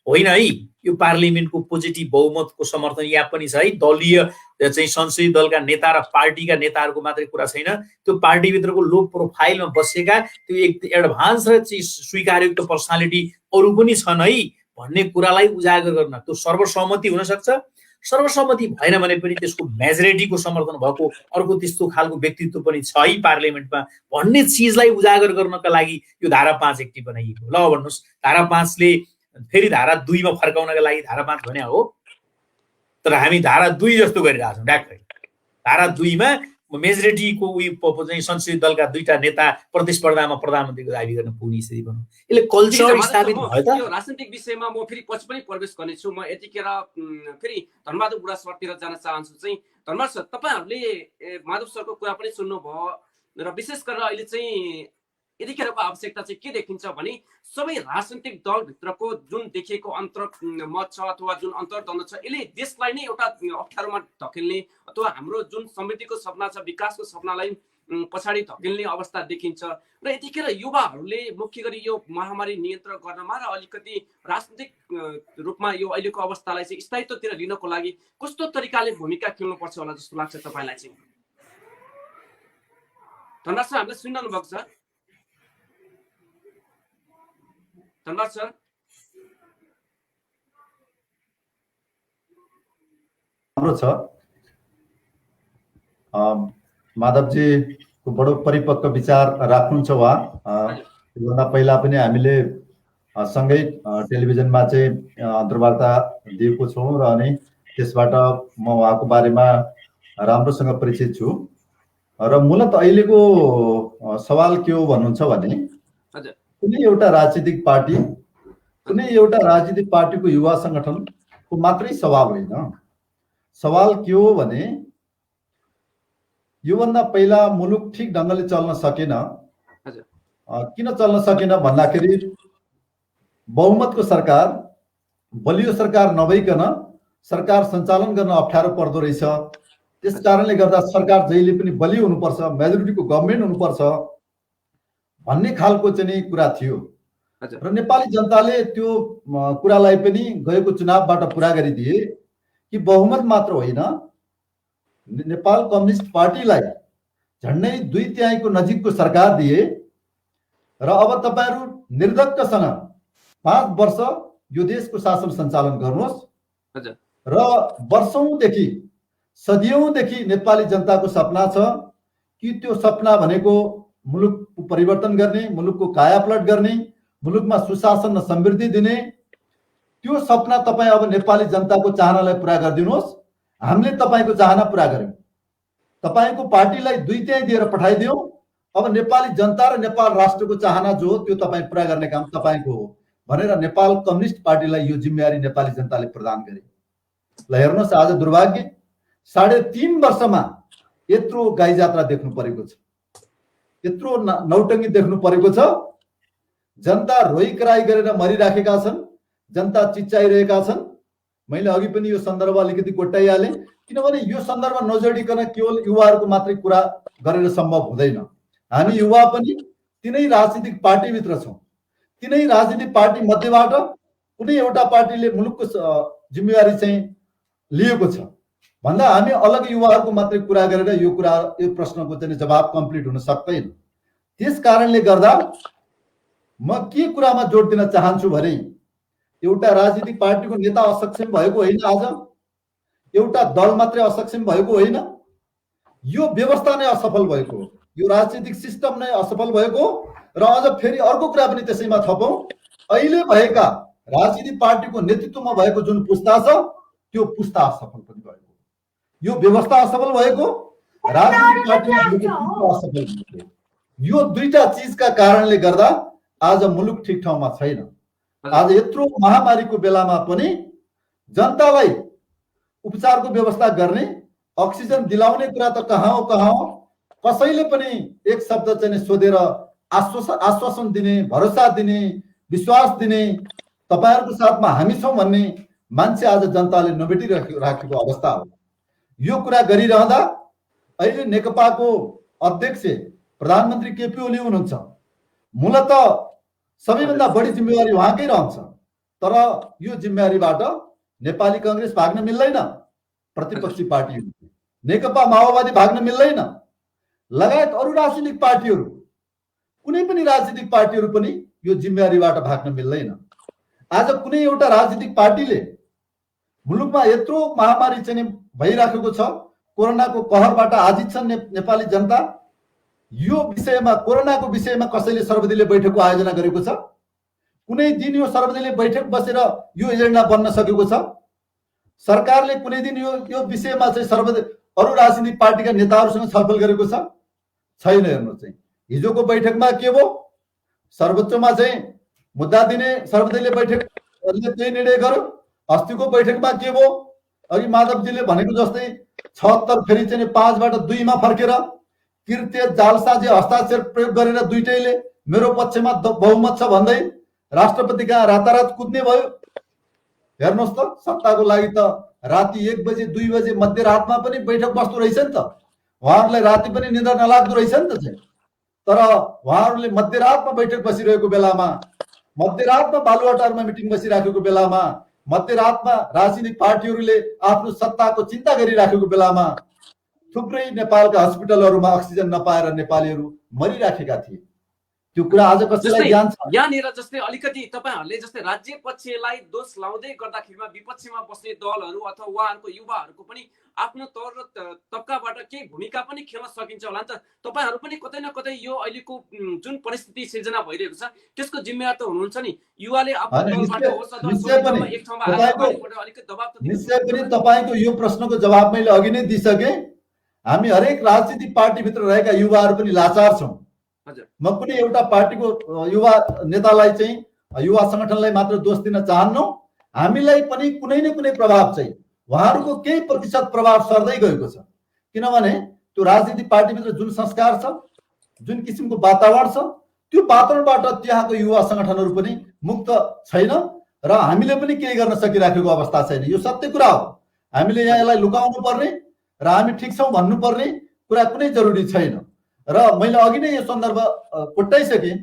Speaker 2: होइन है यो पार्लियामेन्टको पोजिटिभ बहुमतको समर्थन या पनि छ है, दलीय चाहिँ संसदीय दलका नेता र पार्टीका नेताहरूको मात्रै कुरा छैन, त्यो पार्टीभित्रको लो प्रोफाइलमा बसेका त्यो एक एडभान्स र चाहिँ स्वीकारयुक्त पर्सनालिटी अरू पनि छन् है भन्ने कुरालाई उजागर गर्न। त्यो सर्वसहमति हुन सक्छ, सर्वसहमति भएन भने पनि त्यसको मेजोरिटीको समर्थन भएको अर्को त्यस्तो खालको व्यक्तित्व पनि छ है पार्लियामेन्टमा भन्ने चिजलाई उजागर गर्नका लागि यो धारा 5 एक्टिभ बनाइएको। ल भन्नुहोस्, धारा 5 ले फेरि धारा 2 मा फर्काउनका लागि धारा 5 भने हो, तर हामी धारा 2 जस्तो गरिरहेछौँ। ट्याक्कै धारा 2 मा मेजोरिटीको चाहिँ संसदीय दलका 2टा नेता प्रतिस्पर्धामा प्रधानमन्त्रीको दाबी गर्न पुग्ने स्थिति बनाउँ। यसले कल्चर स्थापित भयो त।
Speaker 1: यो राजनीतिक विषयमा म फेरि पछि पनि प्रवेश गर्नेछु। म यतिखेर फेरि धनबहादुर बुढा सरतिर जान चाहन्छु। चाहिँ धनबहादुर सर, तपाईँहरूले माधव सरको कुरा पनि सुन्नुभयो र विशेष गरेर अहिले चाहिँ यतिखेरको आवश्यकता चाहिँ के देखिन्छ भने सबै राजनीतिक दलभित्रको जुन देखिएको अन्तर्मत छ अथवा जुन अन्तर्द्वन्द्व छ, यसले देशलाई नै एउटा अप्ठ्यारोमा धकेल्ने अथवा हाम्रो जुन समृद्धिको सपना छ, विकासको सपनालाई पछाडि धकेल्ने अवस्था देखिन्छ र यतिखेर युवाहरूले मुख्य गरी यो महामारी नियन्त्रण गर्नमा र अलिकति राजनीतिक रूपमा यो अहिलेको अवस्थालाई चाहिँ स्थायित्वतिर लिनको लागि कस्तो तरिकाले भूमिका खेल्नुपर्छ होला जस्तो लाग्छ तपाईँलाई चाहिँ? धन्यवाद सर, हामीले सुनिरहनु भएको छ। धन्यवाद सर।
Speaker 3: राम्रो छ। माधवजीको बडो परिपक्व विचार राख्नुहुन्छ उहाँ। योभन्दा पहिला पनि हामीले सँगै टेलिभिजनमा चाहिँ अन्तर्वार्ता दिएको छौँ र अनि त्यसबाट म उहाँको बारेमा राम्रोसँग परिचित छु। र मूलत अहिलेको सवाल के हो भन्नुहुन्छ भने कुनै एउटा राजनीतिक पार्टीको युवा सङ्गठनको मात्रै सवाल होइन। सवाल के हो भने योभन्दा पहिला मुलुक ठिक ढङ्गले चल्न सकेन। किन चल्न सकेन भन्दाखेरि बहुमतको सरकार, बलियो सरकार नभइकन सरकार सञ्चालन गर्न अप्ठ्यारो पर्दो रहेछ। त्यस कारणले गर्दा सरकार जहिले पनि बलियो हुनुपर्छ, मेजोरिटीको गभर्नमेन्ट हुनुपर्छ भन्ने खालको चाहिँ कुरा थियो र नेपाली जनताले त्यो कुरालाई पनि गएको चुनावबाट पुरा गरिदिए कि बहुमत मात्र होइन, नेपाल कम्युनिस्ट पार्टीलाई झन्डै 2/3 नजिकको सरकार दिए र अब तपाईहरु निर्धक्कसँग 5 वर्ष यो देशको शासन सञ्चालन गर्नुहोस् र वर्षौंदेखि सदियौंदेखि नेपाली जनताको सपना छ कि त्यो सपना भनेको मुलुक परिवर्तन गर्ने, मुलुकको कायापलट गर्ने, मुलुकमा सुशासन र समृद्धि दिने, त्यो सपना तपाई अब नेपाली जनताको चाहनालाई पूरा गरिदिनुहोस्। हामीले तपाईको चाहना पूरा गर्यौं, तपाईको पार्टीलाई 2/3 दिएर पठाइदियौं। अब नेपाली जनता र नेपाल राष्ट्रको चाहना जो हो त्यो तपाई पूरा गर्ने काम तपाईको हो भनेर नेपाल कम्युनिस्ट पार्टीलाई यो जिम्मेवारी नेपाली जनताले प्रदान गरे। ल हेर्नुहोस्, आज दुर्भाग्य 3.5 वर्षमा यत्रो गाई जात्रा देख्नु परेको छ, यत्रो नौटङ्गी देख्नु परेको छ। जनता रोइकराई गरेर मरिराखेका छन्, जनता चिच्चाइरहेका छन्। मैले अघि पनि यो सन्दर्भ अलिकति कोट्याइहाले, किनभने यो सन्दर्भ नजोडिकन केवल युवाहरूको मात्रै कुरा गरेर सम्भव हुँदैन। हामी युवा पनि तिनै राजनीतिक पार्टीभित्र छौं। तिनै राजनीतिक पार्टी मध्येबाट कुनै एउटा पार्टीले मुलुकको जिम्मेवारी चाहिँ लिएको छ भन्दा हामी अलग युवाहरूको मात्रै कुरा गरेर यो प्रश्नको चाहिँ जवाब कम्प्लिट हुन सक्दैन। त्यस कारणले गर्दा म के कुरामा जोड दिन चाहन्छु भने एउटा राजनीतिक पार्टीको नेता असक्षम भएको होइन, आज एउटा दल मात्रै असक्षम भएको होइन, यो व्यवस्था नै असफल भएको हो, यो राजनीतिक सिस्टम नै असफल भएको। र अझ फेरि अर्को कुरा पनि त्यसैमा थपौं, अहिले भएका राजनीतिक पार्टीको नेतृत्वमा भएको जुन पुस्ता छ त्यो पुस्ता असफल पनि भएको, यो व्यवस्था असफल भएको, राजनीतिक पार्टीको असफल भएको। यो दुईटा चीजका कारणले गर्दा आज मुलुक ठिक ठाउँमा छैन। आज यत्रो महामारीको बेलामा पनि जनतालाई उपचारको व्यवस्था गर्ने, अक्सिजन दिलाउने कुरा त कहाँ हो, कसैले पनि एक शब्द चाहिँ सोधेर आश्वासन दिने, भरोसा दिने, विश्वास दिने, तपाईहरुको साथमा हामी छौं भन्ने मान्छे आज जनताले नभेटिराखेको अवस्था हो। यो कुरा गरिरहँदा अहिले नेकपाको अध्यक्ष प्रधानमन्त्री केपी ओली हुनुहुन्छ। मूलत सबैभन्दा बढी जिम्मेवारी उहाँकै रहन्छ, तर यो जिम्मेवारीबाट नेपाली कांग्रेस भाग्न मिल्दैन, प्रतिपक्षी पार्टी नेकपा माओवादी भाग्न मिल्दैन, लगायत अरु राजनीतिक पार्टीहरू, कुनै पनि राजनीतिक पार्टीहरू पनि यो जिम्मेवारीबाट भाग्न मिल्दैन। आज कुनै एउटा राजनीतिक पार्टीले मुलुकमा यत्रो महामारी चाहिँ भइराखेको छ, कोरोनाको कहरबाट आजित छन् नेपाली जनता। यो विषयमा, कोरोनाको विषयमा कसैले सर्वदलीय बैठकको आयोजना गरेको छ? कुनै दिन यो सर्वदलीय बैठक बसेर यो एजेन्डा बन्न सकेको छ? सरकारले कुनै दिन यो विषयमा चाहिँ अरु राजनीतिक पार्टीका नेताहरूसँग छलफल गरेको छ? छैन। हेर्नु चाहिँ हिजोको बैठकमा के भयो, सर्वोच्चमा चाहिँ मुद्दा दिने सर्वदलीय बैठकले त्यही निर्णय गर्यो। अस्तिको बैठकमा के भयो, अघि माधवजीले भनेको जस्तै 76 फेरि चाहिँ 5 बाट 2 मा फर्केर कृत्य जालसाजी हस्ताक्षर प्रयोग गरेर दुईटैले मेरो पक्षमा बहुमत छ भन्दै राष्ट्रपतिका रातारात कुद्ने भयो। हेर्नुहोस् त, सत्ताको लागि त राति 1 बजे 2 बजे मध्यरातमा पनि बैठक बस्दो रहेछ नि त। उहाँहरूलाई राति पनि निद्रा नलाग्दो रहेछ नि त चाहिँ। तर उहाँहरूले मध्यरातमा बैठक बसिरहेको बेलामा, मध्यरातमा बालुवाटारमा मिटिङ बसिराखेको बेलामा, मध्यरातमा राजनीतिक पार्टीहरूले आफ्नो सत्ताको चिन्ता गरिराखेको बेलामा थुप्रै नेपालका हस्पिटलहरूमा अक्सिजन नपाएर नेपालीहरू मरिराखेका थिए। त्यो कुरा आज कसैलाई ज्ञान छ?
Speaker 1: यहाँनिर जस्तै अलिकति तपाईँहरूले जस्तै राज्य पक्षलाई दोष लाउँदै गर्दाखेरिमा विपक्षमा बस्ने दलहरू अथवा उहाँहरूको युवाहरूको पनि आफ्नो तौर र तब्काबाट केही भूमिका पनि खेल्न सकिन्छ होला नि त। तपाईँहरू पनि कतै न कतै यो अहिलेको जुन परिस्थिति सिर्जना भइरहेको छ त्यसको जिम्मेवार त हुनुहुन्छ नि। युवाले आफ्नो दलबाट होस् अथवा एक ठाउँमा अलिकति दबाब त
Speaker 3: निश्चय पनि तपाईँको यो प्रश्नको जवाब मैले अघि नै दिइसकेँ। हामी हरेक राजनीतिक पार्टीभित्र रहेका युवाहरू पनि लाचार छौँ। म कुनै एउटा पार्टीको युवा नेतालाई चाहिँ युवा संगठनलाई मात्र दोष दिन चाहन्नौ। हामीलाई पनि कुनै न कुनै प्रभाव चाहिँ उहाँहरूको केही प्रतिशत प्रभाव सर्दै गएको छ। किनभने त्यो राजनीतिक पार्टीभित्र जुन संस्कार छ, जुन किसिमको वातावरण छ, त्यो वातावरणबाट त्यहाँको युवा संगठनहरू पनि मुक्त छैन र हामीले पनि केही गर्न सकिराखेको अवस्था छैन। यो सत्य कुरा हो। हामीले यहाँ यसलाई लुकाउनु पर्ने र हामी ठिक छौँ भन्नुपर्ने कुरा कुनै जरुरी छैन। र मैले अघि नै यो सन्दर्भ कोट्याइसकेँ।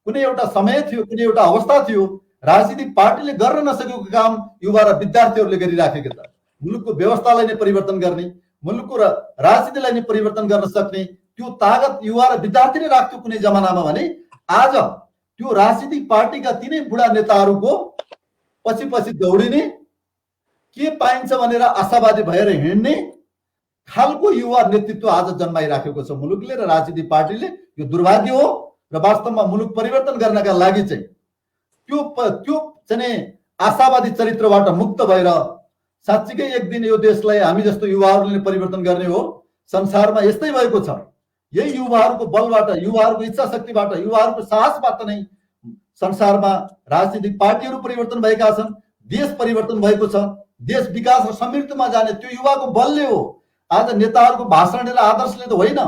Speaker 3: कुनै एउटा समय थियो, कुनै एउटा अवस्था थियो, राजनीतिक पार्टीले गर्न नसकेको काम युवा र विद्यार्थीहरूले गरिराखेका छ। मुलुकको व्यवस्थालाई नै परिवर्तन गर्ने, मुलुकको राजनीतिलाई नै परिवर्तन गर्न सक्ने त्यो तागत युवा र विद्यार्थीले राख्थ्यो कुनै जमानामा भने आज त्यो राजनीतिक पार्टीका तिनै बुढा नेताहरूको पछि पछि दौडिने, के पाइन्छ भनेर आशावादी भएर हिँड्ने खालको युवा नेतृत्व आज जन्माइराखेको छ मुलुकले र राजनीतिक पार्टीले। यो दुर्भाग्य हो र वास्तवमा मुलुक परिवर्तन गर्नका लागि चाहिँ त्यो चाहिँ आशावादी चरित्रबाट मुक्त भएर साँच्चीकै एक दिन यो देशलाई हामी जस्तो युवाहरूले परिवर्तन गर्ने हो। संसारमा यस्तै भएको छ। यही युवाहरूको बलबाट, युवाहरूको इच्छा शक्तिबाट, युवाहरूको साहसबाट नै संसारमा राजनीतिक पार्टीहरू परिवर्तन भएका छन्, देश परिवर्तन भएको छ। देश विकास र समृद्धिमा जाने त्यो युवाको बलले हो। आज नेताहरूको भाषण र आदर्शले त होइन।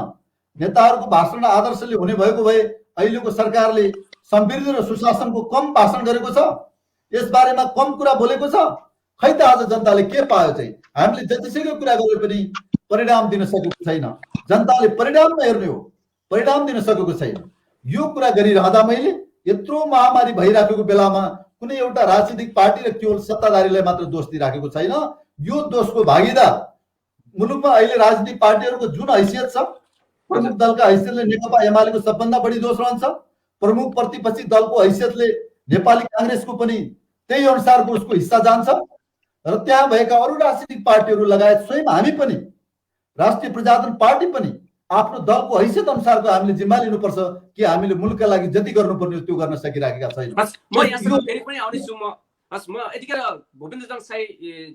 Speaker 3: नेताहरूको भाषण र आदर्शले हुने भएको भए अहिलेको सरकारले समृद्धि र सुशासनको कम भाषण गरेको छ, यसबारेमा कम कुरा बोलेको छ। खै त आज जनताले के पायो चाहिँ? हामीले जतिसुकै कुरा गरे पनि परिणाम दिन सकेको छैन। जनताले परिणाममा हेर्ने हो, परिणाम दिन सकेको छैन। यो कुरा गरिरहँदा मैले यत्रो महामारी भइराखेको बेलामा कुनै एउटा राजनीतिक पार्टी र केवल सत्ताधारीलाई मात्र दोष दिइराखेको छैन। यो दोषको भागीदार मुलुकमा अहिले राजनीतिक पार्टीहरूको जुन हैसियत छ, प्रमुख दलका हैसियतले नेकपा एमालेको सबभन्दा बढी दोष रहन्छ। प्रमुख प्रतिपक्षी दलको हैसियतले नेपाली काङ्ग्रेसको पनि त्यही अनुसारको उसको हिस्सा जान्छ र त्यहाँ भएका अरू राजनीतिक पार्टीहरू लगायत स्वयं हामी पनि राष्ट्रिय प्रजातन्त्र पार्टी पनि आफ्नो दलको हैसियत अनुसारको हामीले जिम्मा लिनुपर्छ कि हामीले मुलुकका लागि जति गर्नुपर्ने त्यो गर्न सकिराखेका छैनौँ।
Speaker 1: म यहाँसँग फेरि पनि आउनेछु। म यतिखेर भूपेन्द्रजङ साई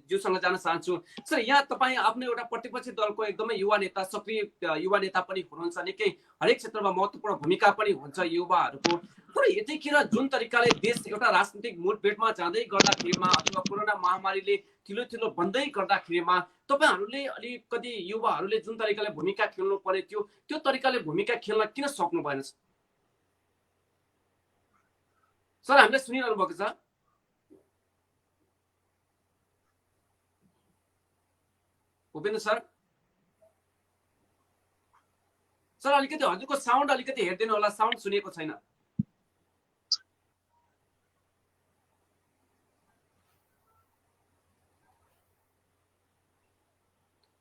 Speaker 1: ज्यूसँग जान चाहन्छु। सर, यहाँ तपाईँ आफ्नो एउटा प्रतिपक्षी दलको एकदमै युवा नेता, सक्रिय युवा नेता पनि हुनुहुन्छ। निकै हरेक क्षेत्रमा महत्त्वपूर्ण भूमिका पनि हुन्छ युवाहरूको। तर यतिखेर जुन तरिकाले देश एउटा राजनीतिक मुठभेडमा जाँदै गर्दाखेरिमा अथवा कोरोना महामारीले ठुलो बन्दै गर्दाखेरिमा तपाईँहरूले अलिकति युवाहरूले जुन तरिकाले भूमिका खेल्नु पर्ने थियो त्यो तरिकाले भूमिका खेल्न किन सक्नु भएन? सर, हामीले सुनिरहनु भएको छ। भूपेन्द्र सर, अलिकति हजुरको साउन्ड अलिकति हेरिदिनु होला, साउन्ड सुनेको छैन।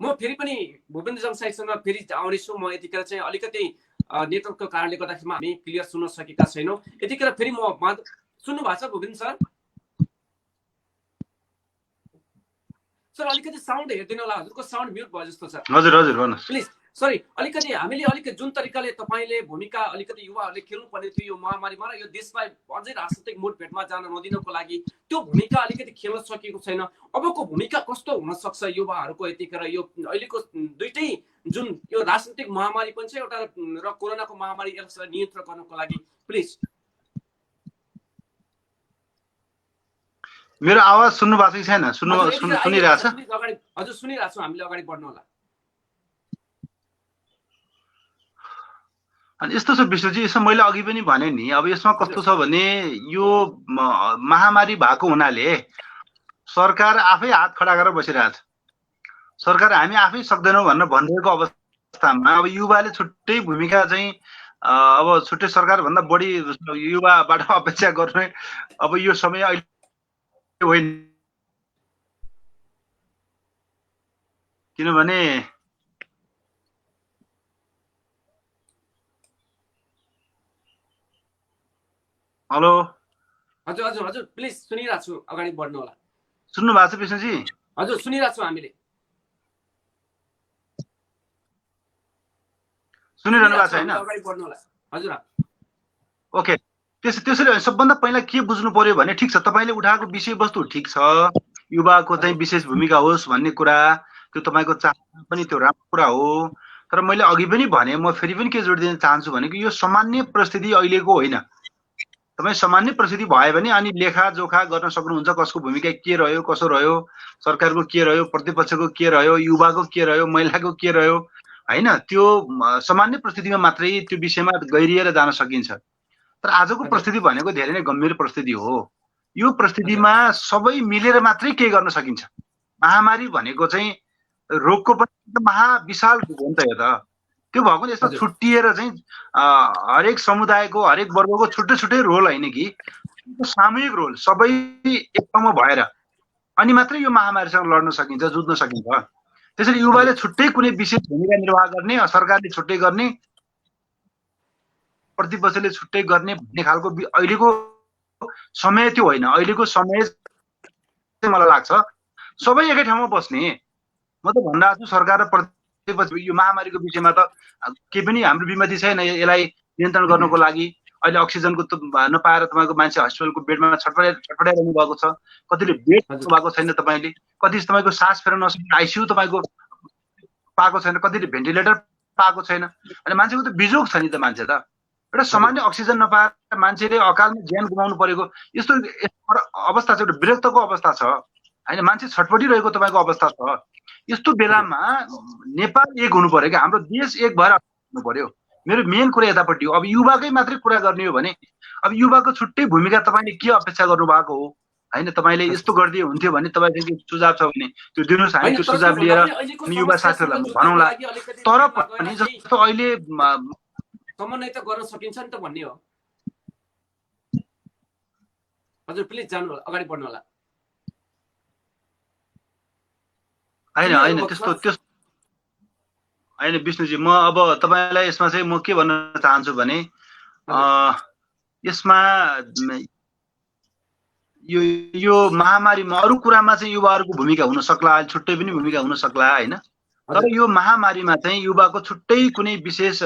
Speaker 1: म फेरि पनि भूपेन्द्रजङ साईसँग फेरि आउनेछु। म यतिखेर चाहिँ अलिकति नेटवर्कको कारणले गर्दाखेरि हामी क्लियर सुन्न सकेका छैनौँ। यतिखेर फेरि म सुन्नु भएको छ भूपेन्द्र सर? सर, अलिकति साउन्ड हेरिदिनु होला, हजुरको साउन्ड म्युट भयो जस्तो छ।
Speaker 4: हजुर हजुर भन्नुहोस्
Speaker 1: प्लिज। सरी, अलिकति हामीले अलिकति जुन तरिकाले तपाईँले भूमिका अलिकति युवाहरूले खेल्नु पर्ने थियो यो महामारीमा र यो देशलाई अझै राजनीतिक मुठभेडमा जान नदिनको लागि त्यो भूमिका अलिकति खेल्न सकेको छैन। अबको भूमिका कस्तो हुन सक्छ युवाहरूको यतिखेर यो अहिलेको दुइटै जुन यो राजनीतिक महामारी पनि छ एउटा र कोरोनाको महामारी यसलाई नियन्त्रण गर्नको लागि? प्लिज।
Speaker 4: मेरो आवाज सुन्नु भएको छैन? सुनिरहेछ?
Speaker 1: हजुर सुनिरहेको छु, हामीले अगाडि बढ्नु होला।
Speaker 4: अनि यस्तो छ विष्णुजी, यसमा मैले अघि पनि भने नि, अब यसमा कस्तो छ भने यो महामारी भएको हुनाले सरकार आफै हात खडा गरेर बसिरहेछ। सरकार हामी आफै सक्दैनौँ भनेर भनिरहेको अवस्था अवस्थामा अब युवाले छुट्टै भूमिका चाहिँ अब छुट्टै सरकार भन्दा बढी युवाबाट अपेक्षा गर्ने अब यो समय अहिले होइन, किनभने हेलो
Speaker 1: हजुर हजुर हजुर प्लिज सुनिरहेको छु, अगाडि बढ्नु होला।
Speaker 4: सुन्नु भएको छ विष्णुजी?
Speaker 1: हजुर सुनिरहेको छौँ हामीले।
Speaker 4: सुनिरहनु भएको छ होइन?
Speaker 1: अगाडि बढ्नु होला हजुर।
Speaker 4: ओके, त्यसरी सबभन्दा पहिला के बुझ्नु पर्यो भने ठिक छ तपाईँले उठाएको विषयवस्तु ठिक छ, युवाको चाहिँ विशेष भूमिका होस् भन्ने कुरा त्यो तपाईँको चाहना पनि त्यो राम्रो कुरा हो। तर मैले अघि पनि भने, म फेरि पनि के जोड दिन चाहन्छु भनेको यो सामान्य परिस्थिति अहिलेको होइन। तपाईँ सामान्य परिस्थिति भयो भने अनि लेखाजोखा गर्न सक्नुहुन्छ, कसको भूमिका के रह्यो, कसो रह्यो, सरकारको के रह्यो, प्रतिपक्षको के रह्यो, युवाको के रह्यो, महिलाको के रह्यो होइन। त्यो सामान्य परिस्थितिमा मात्रै त्यो विषयमा गहिरिएर जान सकिन्छ। तर आजको परिस्थिति भनेको धेरै नै गम्भीर परिस्थिति हो। यो परिस्थितिमा सबै मिलेर मात्रै के गर्न सकिन्छ। महामारी भनेको चाहिँ रोगको पनि महाविशाल रूप हो नि त। यो त त्यो भएको यस्तो छुट्टिएर चाहिँ हरेक समुदायको हरेक वर्गको छुट्टै छुट्टै रोल होइन कि सामूहिक रोल सबै एक ठाउँमा भएर अनि मात्रै यो महामारीसँग लड्न सकिन्छ, जुझ्न सकिन्छ। त्यसरी युवाले छुट्टै कुनै विशेष भूमिका निर्वाह गर्ने, सरकारले छुट्टै गर्ने, प्रतिपक्षले छुट्टै गर्ने भन्ने खालको अहिलेको समय त्यो होइन। अहिलेको समय चाहिँ मलाई लाग्छ सबै एकै ठाउँमा बस्ने। म त भनिरहेको छु सरकार र प्रतिपक्ष यो महामारीको विषयमा त केही पनि हाम्रो विमति छैन। यसलाई नियन्त्रण गर्नको लागि अहिले अक्सिजनको नपाएर तपाईँको मान्छे हस्पिटलको बेडमा छटपटाइरहनु भएको छ। कतिले बेड भएको छैन, तपाईँले कति तपाईँको सास फेर्न नसक्ने आइसियु तपाईँको पाएको छैन, कतिले भेन्टिलेटर पाएको छैन। अनि मान्छेको त बिजोग छ नि त। मान्छे त एउटा सामान्य अक्सिजन नपाएर मान्छेले अकालमा ज्यान गुमाउनु परेको यस्तो अवस्था छ, एउटा विरक्तको अवस्था छ होइन। मान्छे छटपटिरहेको तपाईँको अवस्था छ। यस्तो बेलामा नेपाल एक हुनु पर्यो क्या, हाम्रो देश एक भएर हुनु पर्यो। मेरो मेन कुरा यतापट्टि हो। अब युवाकै मात्रै कुरा गर्ने हो भने अब युवाको छुट्टै भूमिका तपाईँले के अपेक्षा गर्नु भएको हो होइन। तपाईँले यस्तो गरिदिए हुन्थ्यो भने तपाईँसँग सुझाव छ भने त्यो दिनुहोस्, हामी त्यो सुझाव लिएर युवा साथीहरूलाई भनौँला। तर पनि जस्तो अहिले
Speaker 1: समन्वय त गर्न सकिन्छ नि त भन्ने हो। हजुर प्लिज जानु होला, अगाडि बढ्नु होला।
Speaker 4: होइन त्यस्तो होइन विष्णुजी। म अब तपाईँलाई यसमा चाहिँ म के भन्न चाहन्छु भने यसमा यो महामारीमा अरू कुरामा चाहिँ युवाहरूको भूमिका हुन सक्ला, छुट्टै पनि भूमिका हुन सक्ला होइन। तर यो महामारीमा चाहिँ युवाको छुट्टै कुनै विशेष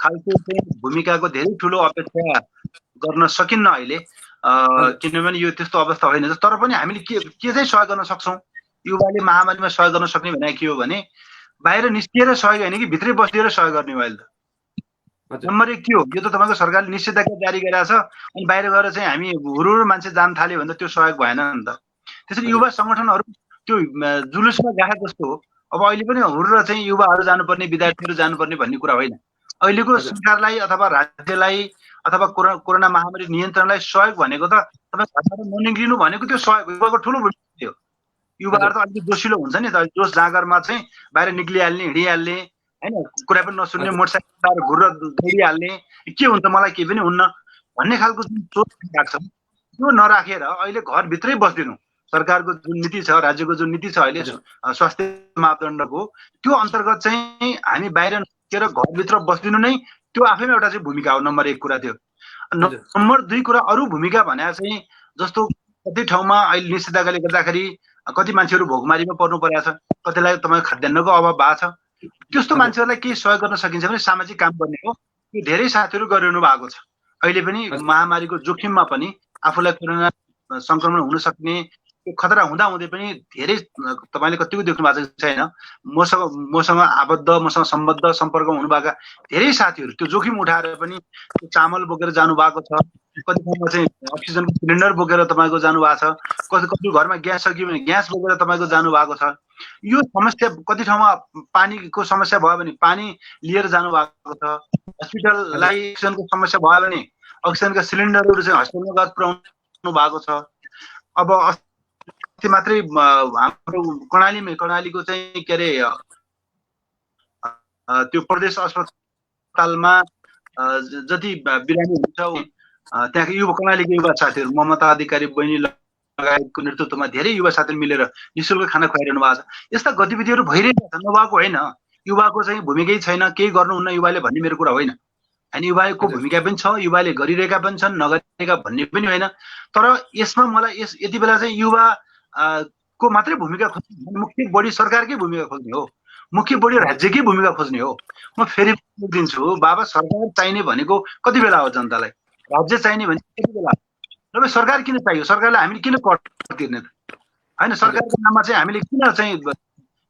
Speaker 4: खालको चाहिँ भूमिकाको धेरै ठुलो अपेक्षा गर्न सकिन्न अहिले, किनभने यो त्यस्तो अवस्था होइन। तर पनि हामीले के चाहिँ सहयोग गर्न सक्छौँ? युवाले महामारीमा सहयोग गर्न सक्ने भने के हो भने बाहिर निस्किएर सहयोग होइन कि भित्रै बसिदिएर सहयोग गर्ने हो। अहिले त नम्बर 1 के हो, यो त तपाईँको सरकारले निषेधाज्ञा जारी गरेको छ अनि बाहिर गएर चाहिँ हामी हुरुरु मान्छे जान थाल्यो भने त त्यो सहयोग भएन नि त। त्यसरी युवा सङ्गठनहरू त्यो जुलुसमा गएको जस्तो हो। अब अहिले पनि हुरुर चाहिँ युवाहरू जानुपर्ने, विद्यार्थीहरू जानुपर्ने भन्ने कुरा होइन। अहिलेको सरकारलाई अथवा राज्यलाई अथवा कोरोना महामारी नियन्त्रणलाई सहयोग भनेको त तपाईँ घरबाट ननिक्लिनु भनेको त्यो सहयोग युवाको ठुलो भूमिका थियो। युवाहरू त अलिकति जोसिलो हुन्छ नि त, जोस जाँगरमा चाहिँ बाहिर निक्लिहाल्ने, हिँडिहाल्ने होइन, कुरा पनि नसुन्ने, मोटरसाइकल घुरेर दौडिहाल्ने, के हुन्छ मलाई केही पनि हुन्न भन्ने खालको जुन सोच राख्छ त्यो नराखेर अहिले घरभित्रै बस्दिनु। सरकारको जुन नीति छ, राज्यको जुन नीति छ अहिले स्वास्थ्य मापदण्डको, त्यो अन्तर्गत चाहिँ हामी बाहिर निस्केर घरभित्र बस्दिनु नै त्यो आफैमा एउटा चाहिँ भूमिका हो। नम्बर 1 कुरा त्यो। नम्बर 2 कुरा अरू भूमिका भने चाहिँ जस्तो कति ठाउँमा अहिले निषेधाज्ञाले गर्दाखेरि कति मान्छेहरू भोकमारीमा पर्नु परेको छ, कतिलाई तपाईँको खाद्यान्नको अभाव भएको छ। त्यस्तो मान्छेहरूलाई केही सहयोग गर्न सकिन्छ भने सामाजिक काम गर्ने हो। त्यो धेरै साथीहरू गरिरहनु भएको छ। अहिले पनि महामारीको जोखिममा पनि आफूलाई कोरोना संक्रमण हुन सक्ने त्यो खतरा हुँदाहुँदै पनि धेरै तपाईँले कतिको देख्नु भएको छैन, मसँग आबद्ध, मसँग सम्बद्ध सम्पर्कमा हुनुभएका धेरै साथीहरू त्यो जोखिम उठाएर पनि चामल बोकेर जानु भएको छ। कति ठाउँमा चाहिँ अक्सिजनको सिलिन्डर बोकेर तपाईँको जानुभएको छ। कति घरमा ग्यास सकियो भने ग्यास बोकेर तपाईँको जानुभएको छ। यो समस्या कति ठाउँमा पानीको समस्या भयो भने पानी लिएर जानुभएको छ। हस्पिटललाई अक्सिजनको समस्या भयो भने अक्सिजनका सिलिन्डरहरू चाहिँ हस्पिटलमा गएर पुर्याउनु भएको छ। अब अस्ति मात्रै हाम्रो कर्णालीको चाहिँ के अरे त्यो प्रदेश अस्पतालमा जति बिरामी हुन्छ त्यहाँको युवा कर्णालीको युवा साथीहरू ममता अधिकारी बहिनी लगायतको नेतृत्वमा धेरै युवा साथीहरू मिलेर निःशुल्क खाना खुवाइरहनु भएको छ। यस्ता गतिविधिहरू भइरहेका छन्, नभएको होइन। युवाको चाहिँ भूमिकै छैन, केही गर्नुहुन्न युवाले भन्ने मेरो कुरा होइन। अनि युवाको भूमिका पनि छ, युवाले गरिरहेका पनि छन्, नगरेका भन्ने पनि होइन। तर यसमा मलाई यति बेला चाहिँ युवा को मात्रै भूमिका खोज्ने, मुख्य बढी सरकारकै भूमिका खोज्ने हो, मुख्य बढी राज्यकै भूमिका खोज्ने हो। म फेरि दिन्छु बाबा, सरकार चाहिने भनेको कति बेला हो जनतालाई? राज्य चाहिने भने कति बेला? नभए सरकार किन चाहियो? सरकारलाई हामीले किन कर तिर्ने त? होइन, सरकारको नाममा चाहिँ हामीले किन चाहिँ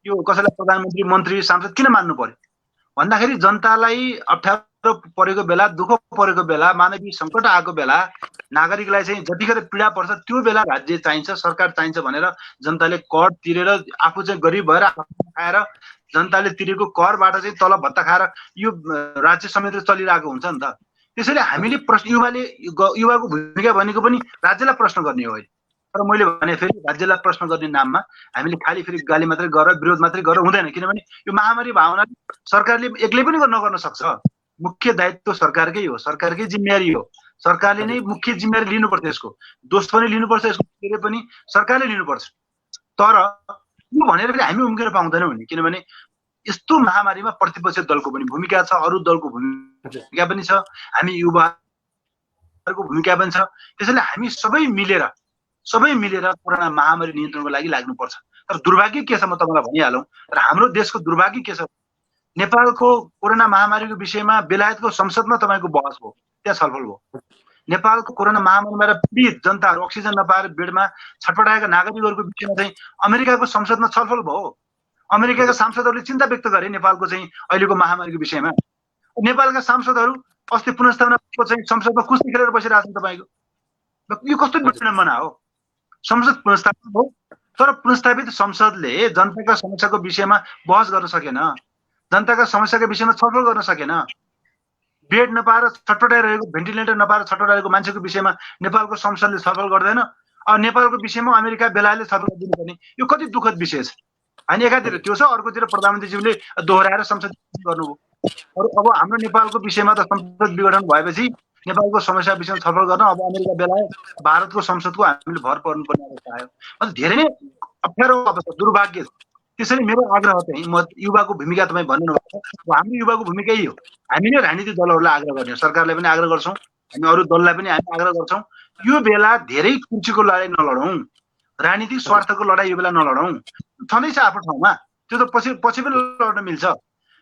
Speaker 4: यो कसैलाई प्रधानमन्त्री, मन्त्री, सांसद किन मान्नु पर्यो भन्दाखेरि जनतालाई अप्ठ्यारो परेको बेला, दुःख परेको बेला, मानवीय सङ्कट आएको बेला, नागरिकलाई चाहिँ जतिखेर पीडा पर्छ त्यो बेला राज्य चाहिन्छ, सरकार चाहिन्छ भनेर जनताले कर तिरेर आफू चाहिँ गरिब भएर खाएर जनताले तिरेको करबाट चाहिँ तलब भत्ता खाएर यो राज्य समेत चलिरहेको हुन्छ नि त। त्यसैले हामीले युवाको भूमिका भनेको पनि राज्यलाई प्रश्न गर्ने हो। तर मैले भने फेरि राज्यलाई प्रश्न गर्ने नाममा हामीले खालि फेरि गाली मात्रै गरेर विरोध मात्रै गरेर हुँदैन। किनभने यो महामारी भावना सरकारले एक्लै पनि नगर्न सक्छ। मुख्य दायित्व सरकारकै हो, सरकारकै जिम्मेवारी हो। सरकारले नै मुख्य जिम्मेवारी लिनुपर्छ, यसको दोष पनि लिनुपर्छ, यसको पनि सरकारले लिनुपर्छ। तर यो भनेर पनि हामी उम्केर पाउँदैनौँ नि, किनभने यस्तो महामारीमा प्रतिपक्ष दलको पनि भूमिका छ, अरू दलको भूमिका पनि छ, हामी युवाहरूको भूमिका पनि छ। त्यसैले हामी सबै मिलेर कोरोना महामारी नियन्त्रणको लागि लाग्नुपर्छ। तर दुर्भाग्य के छ म तपाईँलाई भनिहालौँ, तर हाम्रो देशको दुर्भाग्य के छ, नेपालको कोरोना महामारीको विषयमा बेलायतको संसदमा तपाईँको बहस भयो, त्यहाँ छलफल भयो। नेपालको कोरोना महामारीबाट पीडित जनताहरू अक्सिजन नपाएर बेडमा छटपटाएका नागरिकहरूको विषयमा चाहिँ अमेरिकाको संसदमा छलफल भयो। अमेरिकाका सांसदहरूले चिन्ता व्यक्त गरे नेपालको चाहिँ अहिलेको महामारीको विषयमा। नेपालका सांसदहरू अस्ति पुनर्स्थापनाको चाहिँ संसदमा कुस्ती खेलेर बसिरहेको छ। तपाईँको यो कस्तो विडम्बना हो? संसद पुनर्स्थापित भयो, तर पुनर्स्थापित संसदले जनताका समस्याको विषयमा बहस गर्न सकेन, जनताका समस्याको विषयमा छलफल गर्न सकेन। बेड नपाएर छटपटाइरहेको, भेन्टिलेटर नपाएर छटपटाइरहेको मान्छेको विषयमा नेपालको संसदले छलफल गर्दैन। नेपालको विषयमा अमेरिका बेलायतले छलफल दिनुपर्ने, यो कति दुःखद विषय छ। अनि एकातिर त्यो छ, अर्कोतिर प्रधानमन्त्रीज्यूले दोहोऱ्याएर संसद गर्नुभयो। अब हाम्रो नेपालको विषयमा त संसद विघटन भएपछि नेपालको समस्या विषयमा छलफल गर्न अब अमेरिका बेलायत भारतको संसदको हामीले भर पर्नुपर्ने अवस्था आयो। मतलब धेरै नै अप्ठ्यारो अवस्था, दुर्भाग्य छ। त्यसैले मेरो आग्रह चाहिँ, म युवाको भूमिका तपाईँ भन्नुभएको छ, हाम्रो युवाको भूमिका यही हो। हामी नै राजनीतिक दलहरूलाई आग्रह गर्ने, सरकारलाई पनि आग्रह गर्छौँ, हामी अरू दललाई पनि हामी आग्रह गर्छौँ, यो बेला धेरै कुर्सीको लडाइँ नलडौँ, राजनीतिक स्वार्थको लडाइँ यो बेला नलडौँ। छँदैछ आफ्नो ठाउँमा, त्यो त पछि पनि लड्न मिल्छ।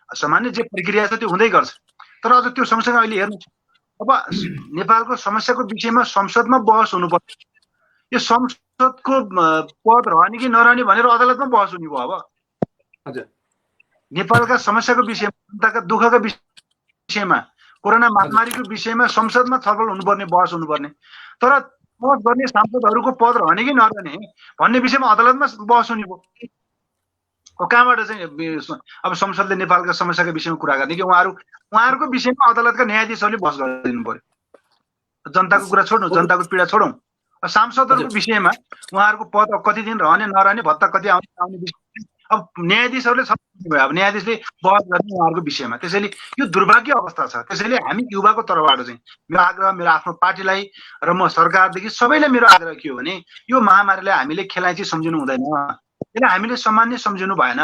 Speaker 4: सामान्य जे प्रक्रिया छ त्यो हुँदै गर्छ। तर अझ त्यो सँगसँगै अहिले हेर्नु, अब नेपालको समस्याको विषयमा संसदमा बहस हुनुपर्छ। यो संसदको पद रहने कि नरहने भनेर अदालतमा बहस हुने भयो। अब
Speaker 1: हजुर,
Speaker 4: नेपालका समस्याको विषयमा, जनताका दुःखका विषयमा, कोरोना महामारीको विषयमा संसदमा छलफल हुनुपर्ने, बहस हुनुपर्ने। तर बहस गर्ने सांसदहरूको पद रहने कि नरहने भन्ने विषयमा अदालतमा बहस हुने भयो। कहाँबाट चाहिँ अब संसदले नेपालका समस्याको विषयमा कुरा गर्ने कि उहाँहरूको विषयमा अदालतका न्यायाधीशहरूले बहस गरिदिनु पर्यो। जनताको कुरा छोड्नु, जनताको पीडा छोडौँ। सांसदहरूको विषयमा उहाँहरूको पद कति दिन रहने नरहने, भत्ता कति आउने विषय अब न्यायाधीशहरूले भयो। अब न्यायाधीशले बहस गर्ने उहाँहरूको विषयमा। त्यसैले यो दुर्भाग्य अवस्था छ। त्यसैले हामी युवाको तर्फबाट चाहिँ मेरो आग्रह, मेरो आफ्नो पार्टीलाई र म सरकारदेखि सबैलाई मेरो आग्रह के हो भने, यो महामारीलाई हामीले खेलाइँची सम्झिनु हुँदैन, यसलाई हामीले सामान्य सम्झिनु भएन।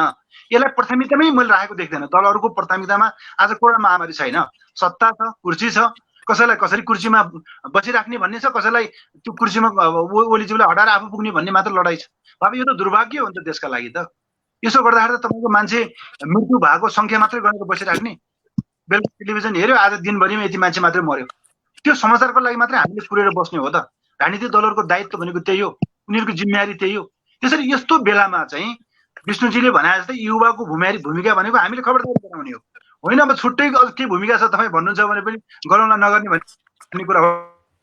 Speaker 4: यसलाई प्राथमिकतामै मैले राखेको देख्दैन। दलहरूको प्राथमिकतामा आज कोरोना महामारी छैन, सत्ता छ, कुर्सी छ, कसैलाई कसरी कुर्सीमा बसिराख्ने भन्ने छ, कसैलाई त्यो कुर्सीमा ओलीज्यूलाई हटाएर आफू पुग्ने भन्ने मात्र लडाइँ छ। अब यो त दुर्भाग्य हो नि त देशका लागि। त यसो गर्दाखेरि त तपाईँको मान्छे मृत्यु भएको सङ्ख्या मात्रै गरेर बसिराख्ने, बेलुका टेलिभिजन हेऱ्यो आज दिनभरिमा यति मान्छे मात्रै मर्यो, त्यो समाचारको लागि मात्रै हामीले पुरेर बस्ने हो त? राजनीतिक दलहरूको दायित्व भनेको त्यही हो, उनीहरूको जिम्मेवारी त्यही हो। त्यसरी यस्तो बेलामा चाहिँ विष्णुजीले भने जस्तै युवाको भूमिका भनेको हामीले खबरदारी गराउने हो, होइन अब छुट्टै के भूमिका छ तपाईँ भन्नुहुन्छ भने पनि गरौँला नगर्ने भन्ने कुरा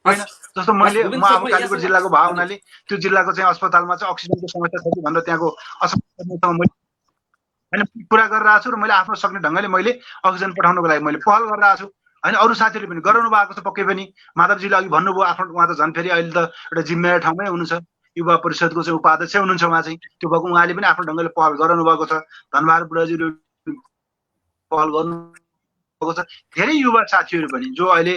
Speaker 4: होइन। जस्तो म अब कालीकोट जिल्लाको भए हुनाले त्यो जिल्लाको चाहिँ अस्पतालमा चाहिँ अक्सिजनको समस्या छ कि भनेर त्यहाँको अस्पतालसँग मैले कुरा गरिरहेको छु र मैले आफ्नो सक्ने ढङ्गले मैले अक्सिजन पठाउनको लागि मैले पहल गरिरहेको छु। होइन, अरू साथीहरूले पनि गराउनु भएको छ पक्कै पनि। माधवजीले अघि भन्नुभयो आफ्नो, उहाँ त झन् फेरि अहिले त एउटा जिम्मेवारी ठाउँमै हुनुहुन्छ, युवा परिषदको चाहिँ उपाध्यक्ष हुनुहुन्छ उहाँ चाहिँ। त्यो भएको उहाँले पनि आफ्नो ढङ्गले पहल गराउनु भएको छ। धनबहादुर बुढाजीले पहल गर्नुभएको छ। धेरै युवा साथीहरू पनि जो अहिले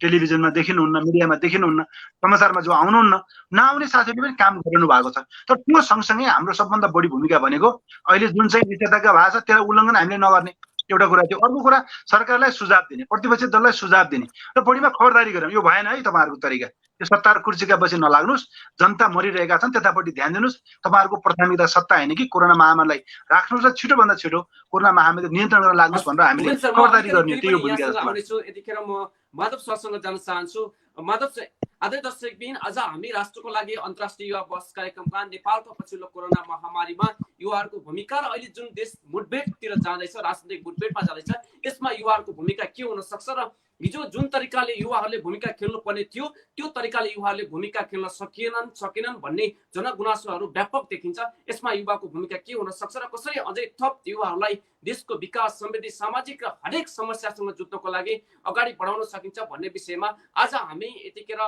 Speaker 4: टेलिभिजनमा देखिनुहुन्न, मिडियामा देखिनुहुन्न, समाचारमा जो आउनुहुन्न, नआउने साथीहरूले पनि काम गरिनु भएको छ। तर त्यो सँगसँगै हाम्रो सबभन्दा बढी भूमिका भनेको अहिले जुन चाहिँ निषेधाज्ञा भएको छ त्यसलाई उल्लङ्घन हामीले नगर्ने एउटा कुरा थियो। अर्को कुरा सरकारलाई सुझाव दिने, प्रतिपक्षी दललाई सुझाव दिने र बढीमा खबरदारी गरौँ। यो भएन है तपाईँहरूको तरिका, यो सत्ता र कुर्सीका पछि नलाग्नुहोस्, जनता मरिरहेका छन् त्यतापट्टि ध्यान दिनुहोस्। तपाईँहरूको प्राथमिकता सत्ता होइन कि कोरोना महामारीलाई राख्नुहोस् र छिटोभन्दा छिटो कोरोना महामारी नियन्त्रण गर्न लाग्नुहोस् भनेर हामीले खबरदारी गर्ने त्यो भूमिका छ।
Speaker 1: यतिखेर म माधव सरसँग जान चाहन्छु। माधव सर, आदरणीय दर्शकबिन, आज हामी राष्ट्रको लागि अन्तर्राष्ट्रिय युवा बस कार्यक्रममा नेपालको पछिल्लो कोरोना महामारीमा युवाहरूको भूमिका र अहिले जुन देश मुठभेडतिर जाँदैछ, राजनीतिक मुठभेडमा जाँदैछ, यसमा युवाहरूको भूमिका के हुन सक्छ र हिजो जुन तरिकाले युवाहरूले भूमिका खेल्नु पर्ने थियो त्यो तरिकाले युवाहरूले भूमिका खेल्न सकेनन् भन्ने जनगुनासोहरू व्यापक देखिन्छ। यसमा युवाको भूमिका के हुन सक्छ र कसरी अझै थप युवाहरूलाई देशको विकास, समृद्धि, सामाजिक र हरेक समस्यासँग जुझ्नको लागि अगाडि बढाउन सकिन्छ भन्ने विषयमा आज हामी यतिखेर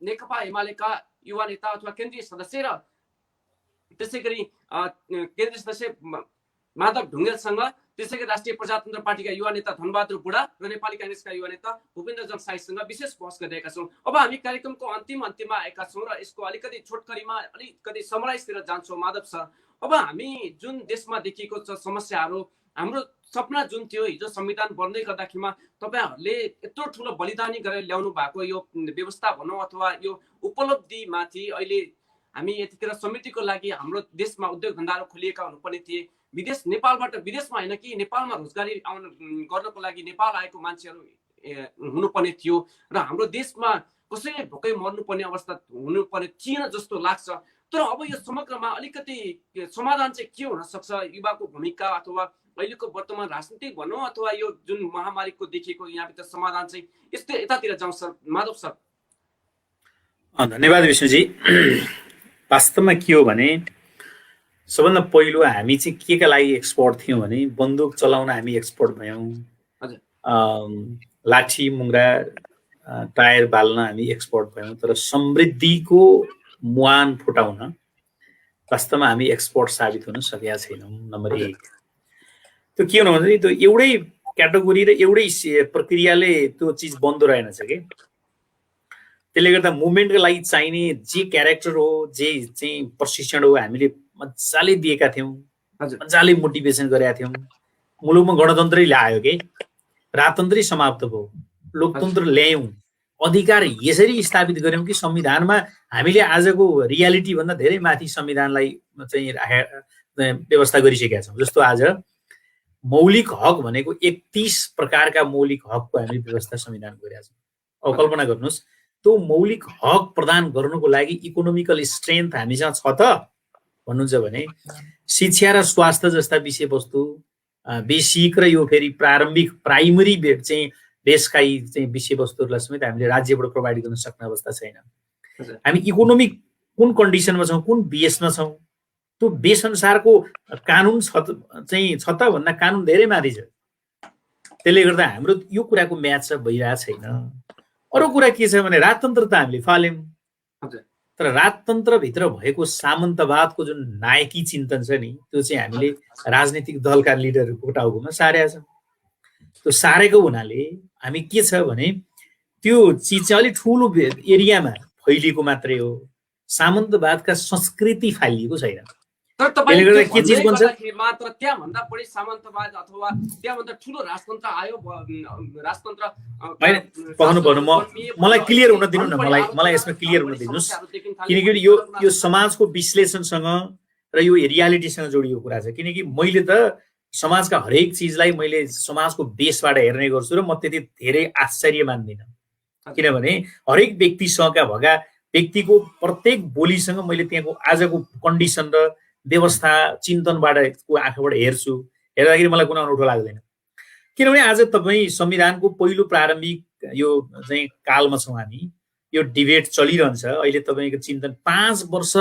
Speaker 1: नेकपा एमालेका युवा नेता अथवा केन्द्रीय सदस्य र त्यसै गरी केन्द्रीय सदस्य माधव ढुङ्गेलसँग, त्यसै गरी राष्ट्रिय प्रजातन्त्र पार्टीका युवा नेता धनबहादुर बुढा र नेपाली काङ्ग्रेसका युवा नेता भूपेन्द्रजन साईसँग विशेष बहस गरिरहेका छौँ। अब हामी कार्यक्रमको अन्तिममा आएका छौँ र यसको अलिकति छोटकरीमा अलिकति समराइजतिर जान्छौँ। माधव सर, अब हामी जुन देशमा देखिएको छ समस्याहरू, हाम्रो सपना जुन थियो हिजो संविधान बन्दै गर्दाखेरिमा तपाईँहरूले यत्रो ठुलो बलिदानी गरेर ल्याउनु भएको यो व्यवस्था भनौँ अथवा यो उपलब्धिमाथि अहिले हामी यतिखेर समृद्धिको लागि हाम्रो देशमा उद्योग धन्दाहरू खोलिएका हुनुपर्ने थिए। नेपालबाट विदेशमा होइन कि नेपालमा रोजगारी गर्नको लागि नेपाल आएको मान्छेहरू हुनुपर्ने थियो र हाम्रो देशमा कसैले भोकै मर्नुपर्ने अवस्था हुनुपर्ने थिएन जस्तो लाग्छ। तर अब यो समग्रमा अलिकति समाधान चाहिँ के हुन सक्छ? युवाको भूमिका अथवा अहिलेको वर्तमान राजनीतिक भनौँ अथवा यो जुन महामारीको देखिएको यहाँभित्र समाधान चाहिँ यस्तै यतातिर जाउँ सर। माधव सर।
Speaker 2: धन्यवाद विष्णुजी। वास्तवमा के हो भने सबभन्दा पहिलो हामी चाहिँ केका लागि एक्सपर्ट थियौँ भने बन्दुक चलाउन हामी एक्सपर्ट भयौँ, लाठी मुङ्रा टायर बाल्न हामी एक्सपर्ट भयौँ, तर समृद्धिको मुहान फुटाउन वास्तवमा हामी एक्सपर्ट साबित हुन सकेका छैनौँ। नम्बर 1 त्यो के हुनु भने त्यो एउटै क्याटेगोरी र एउटै प्रक्रियाले त्यो चिज बन्दो रहेनछ कि। त्यसले गर्दा मुभमेन्टको लागि चाहिने जे क्यारेक्टर हो, जे चाहिँ प्रशिक्षण हो हामीले मजाले दिएका थियौँ, मजाले मोटिभेसन गरेका थियौँ। मुलुकमा गणतन्त्रै ल्यायो कि, राजतन्त्रै समाप्त भयो, लोकतन्त्र ल्यायौँ, अधिकार यसरी स्थापित गर्यौँ कि संविधानमा हामीले आजको रियालिटी भन्दा धेरै माथि संविधानलाई चाहिँ व्यवस्था गरिसकेका छौँ। जस्तो आज मौलिक हक भनेको 31 प्रकारका मौलिक हकको हामी व्यवस्था संविधान गरेका छौँ। अब कल्पना गर्नुहोस्, त्यो मौलिक हक प्रदान गर्नुको लागि इकोनोमिकल स्ट्रेन्थ हामीसँग छ त भन्नुहुन्छ भने शिक्षा र स्वास्थ्य जस्ता विषयवस्तु बेसिक र यो फेरि प्रारम्भिक प्राइमरी चाहिँ बेसकाई चाहिँ विषयवस्तुहरूलाई समेत हामीले राज्यबाट प्रोभाइड गर्न सक्ने अवस्था छैन। हामी इकोनोमिक कुन कन्डिसनमा छौँ, कुन बेसमा छौँ, त्यो बेस अनुसारको कानुन छ त भन्दा कानुन धेरै माथि छ। त्यसले गर्दा हाम्रो यो कुराको म्याच भइरहेको छैन। अरू कुरा के छ भने राजतन्त्र त हामीले फाल्यौँ, तर राजतन्त्रभित्र भएको सामन्तवादको जुन नायकी चिन्तन छ नि त्यो चाहिँ हामीले राजनीतिक दलका लिडरहरूको टाउकोमा सारेका छौँ। त्यो सारेको हुनाले हामी के छ भने त्यो चिज चाहिँ अलिक ठुलो एरियामा फैलिएको मात्रै हो, सामन्तवादका संस्कृति फालिएको छैन।
Speaker 1: तर तपाईले के चिज भन्छ मात्र त्यहाँभन्दा बढी सामन्तवाद अथवा त्यहाँभन्दा ठुलो राजतन्त्र आयो, राजतन्त्र
Speaker 2: कहनु पर्नु। मलाई क्लियर हुन दिनु न, मलाई यसमा क्लियर हुन दिनुस्, किनकि यो समाजको विश्लेषणसँग र यो रियालिटीसँग जोडिएको कुरा छ। किनकि मैले त समाजका हरेक चिजलाई मैले समाजको बेसबाट हेर्ने गर्छु र म त्यति धेरै आश्चर्य मान्दिनँ, किनभने हरेक व्यक्तिसँगका भएका व्यक्तिको प्रत्येक बोलीसँग मैले त्यहाँको आजको कन्डिसन र व्यवस्था चिन्तनबाट आँखाबाट हेर्छु। हेर्दाखेरि मलाई कुनै अनौठो लाग्दैन, किनभने आज तपाईँ संविधानको पहिलो प्रारम्भिक यो चाहिँ कालमा छौँ हामी, यो डिबेट चलिरहन्छ। अहिले तपाईँको चिन्तन 5 वर्ष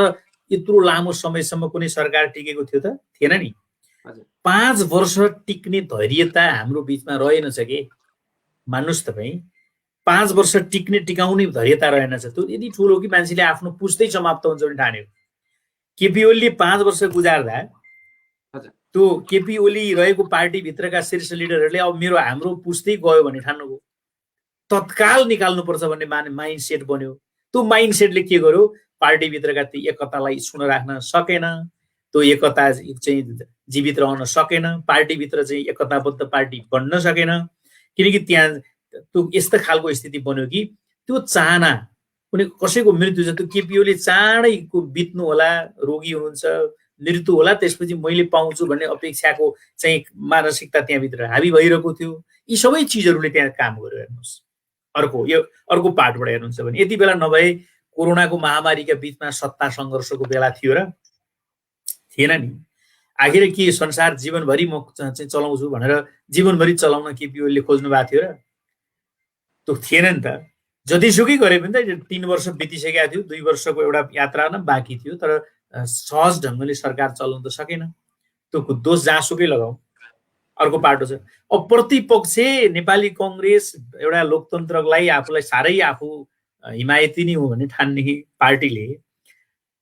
Speaker 2: यत्रो लामो समयसम्म कुनै सरकार टिकेको थियो त थिएन नि। 5 वर्ष टिक्ने धैर्यता हाम्रो बिचमा रहेनछ कि, मान्नुहोस् तपाईँ। 5 वर्ष टिकाउने धैर्यता रहेनछ। त्यो यदि ठुलो कि मान्छेले आफ्नो पुस्तै समाप्त हुन्छ भने ठान्यो। केपी ओलीले 5 वर्ष गुजार्दा त्यो केपी ओली रहेको पार्टीभित्रका शीर्ष लिडरहरूले अब हाम्रो पुस्तै गयो भने ठान्नुभयो, तत्काल निकाल्नुपर्छ भन्ने माइन्ड सेट बन्यो। त्यो माइन्ड सेटले के गर्यो, पार्टीभित्रका ती एकतालाई छुन राख्न सकेन, त्यो एकता चाहिँ जीवित रहन सकेन, पार्टीभित्र चाहिँ एकताबद्ध पार्टी बन्न सकेन, किनकि त्यहाँ त्यो यस्तो खालको स्थिति बन्यो कि त्यो चाहना कुनै कसैको मृत्यु छ, त्यो केपी ओली चाँडै बित्नु होला, रोगी हुनुहुन्छ, मृत्यु होला, त्यसपछि मैले पाउँछु भन्ने अपेक्षाको चाहिँ मानसिकता त्यहाँभित्र हाबी भइरहेको थियो। यी सबै चिजहरूले त्यहाँ काम गर्यो। हेर्नुहोस् अर्को पार्टबाट हेर्नुहुन्छ भने यति बेला नभए कोरोनाको महामारीका बिचमा सत्ता सङ्घर्षको बेला थियो र थिएन नि। आखिर के संसार जीवनभरि म चाहिँ चलाउँछु भनेर जीवनभरि चलाउन केपी ओलीले खोज्नु भएको थियो र? त्यो थिएन नि त। जतिसुकै गरे पनि त 3 वर्ष बितिसकेका थियो, 2 वर्षको एउटा यात्रा न बाँकी थियो, तर सहज ढङ्गले सरकार चलाउन त सकेन। त्यो दोष जहाँसुकै लगाऊ। अर्को पाटो छ, अब प्रतिपक्ष नेपाली कङ्ग्रेस एउटा लोकतन्त्रलाई आफूलाई साह्रै आफू हिमायती नै हो भन्ने ठान्ने पार्टीले,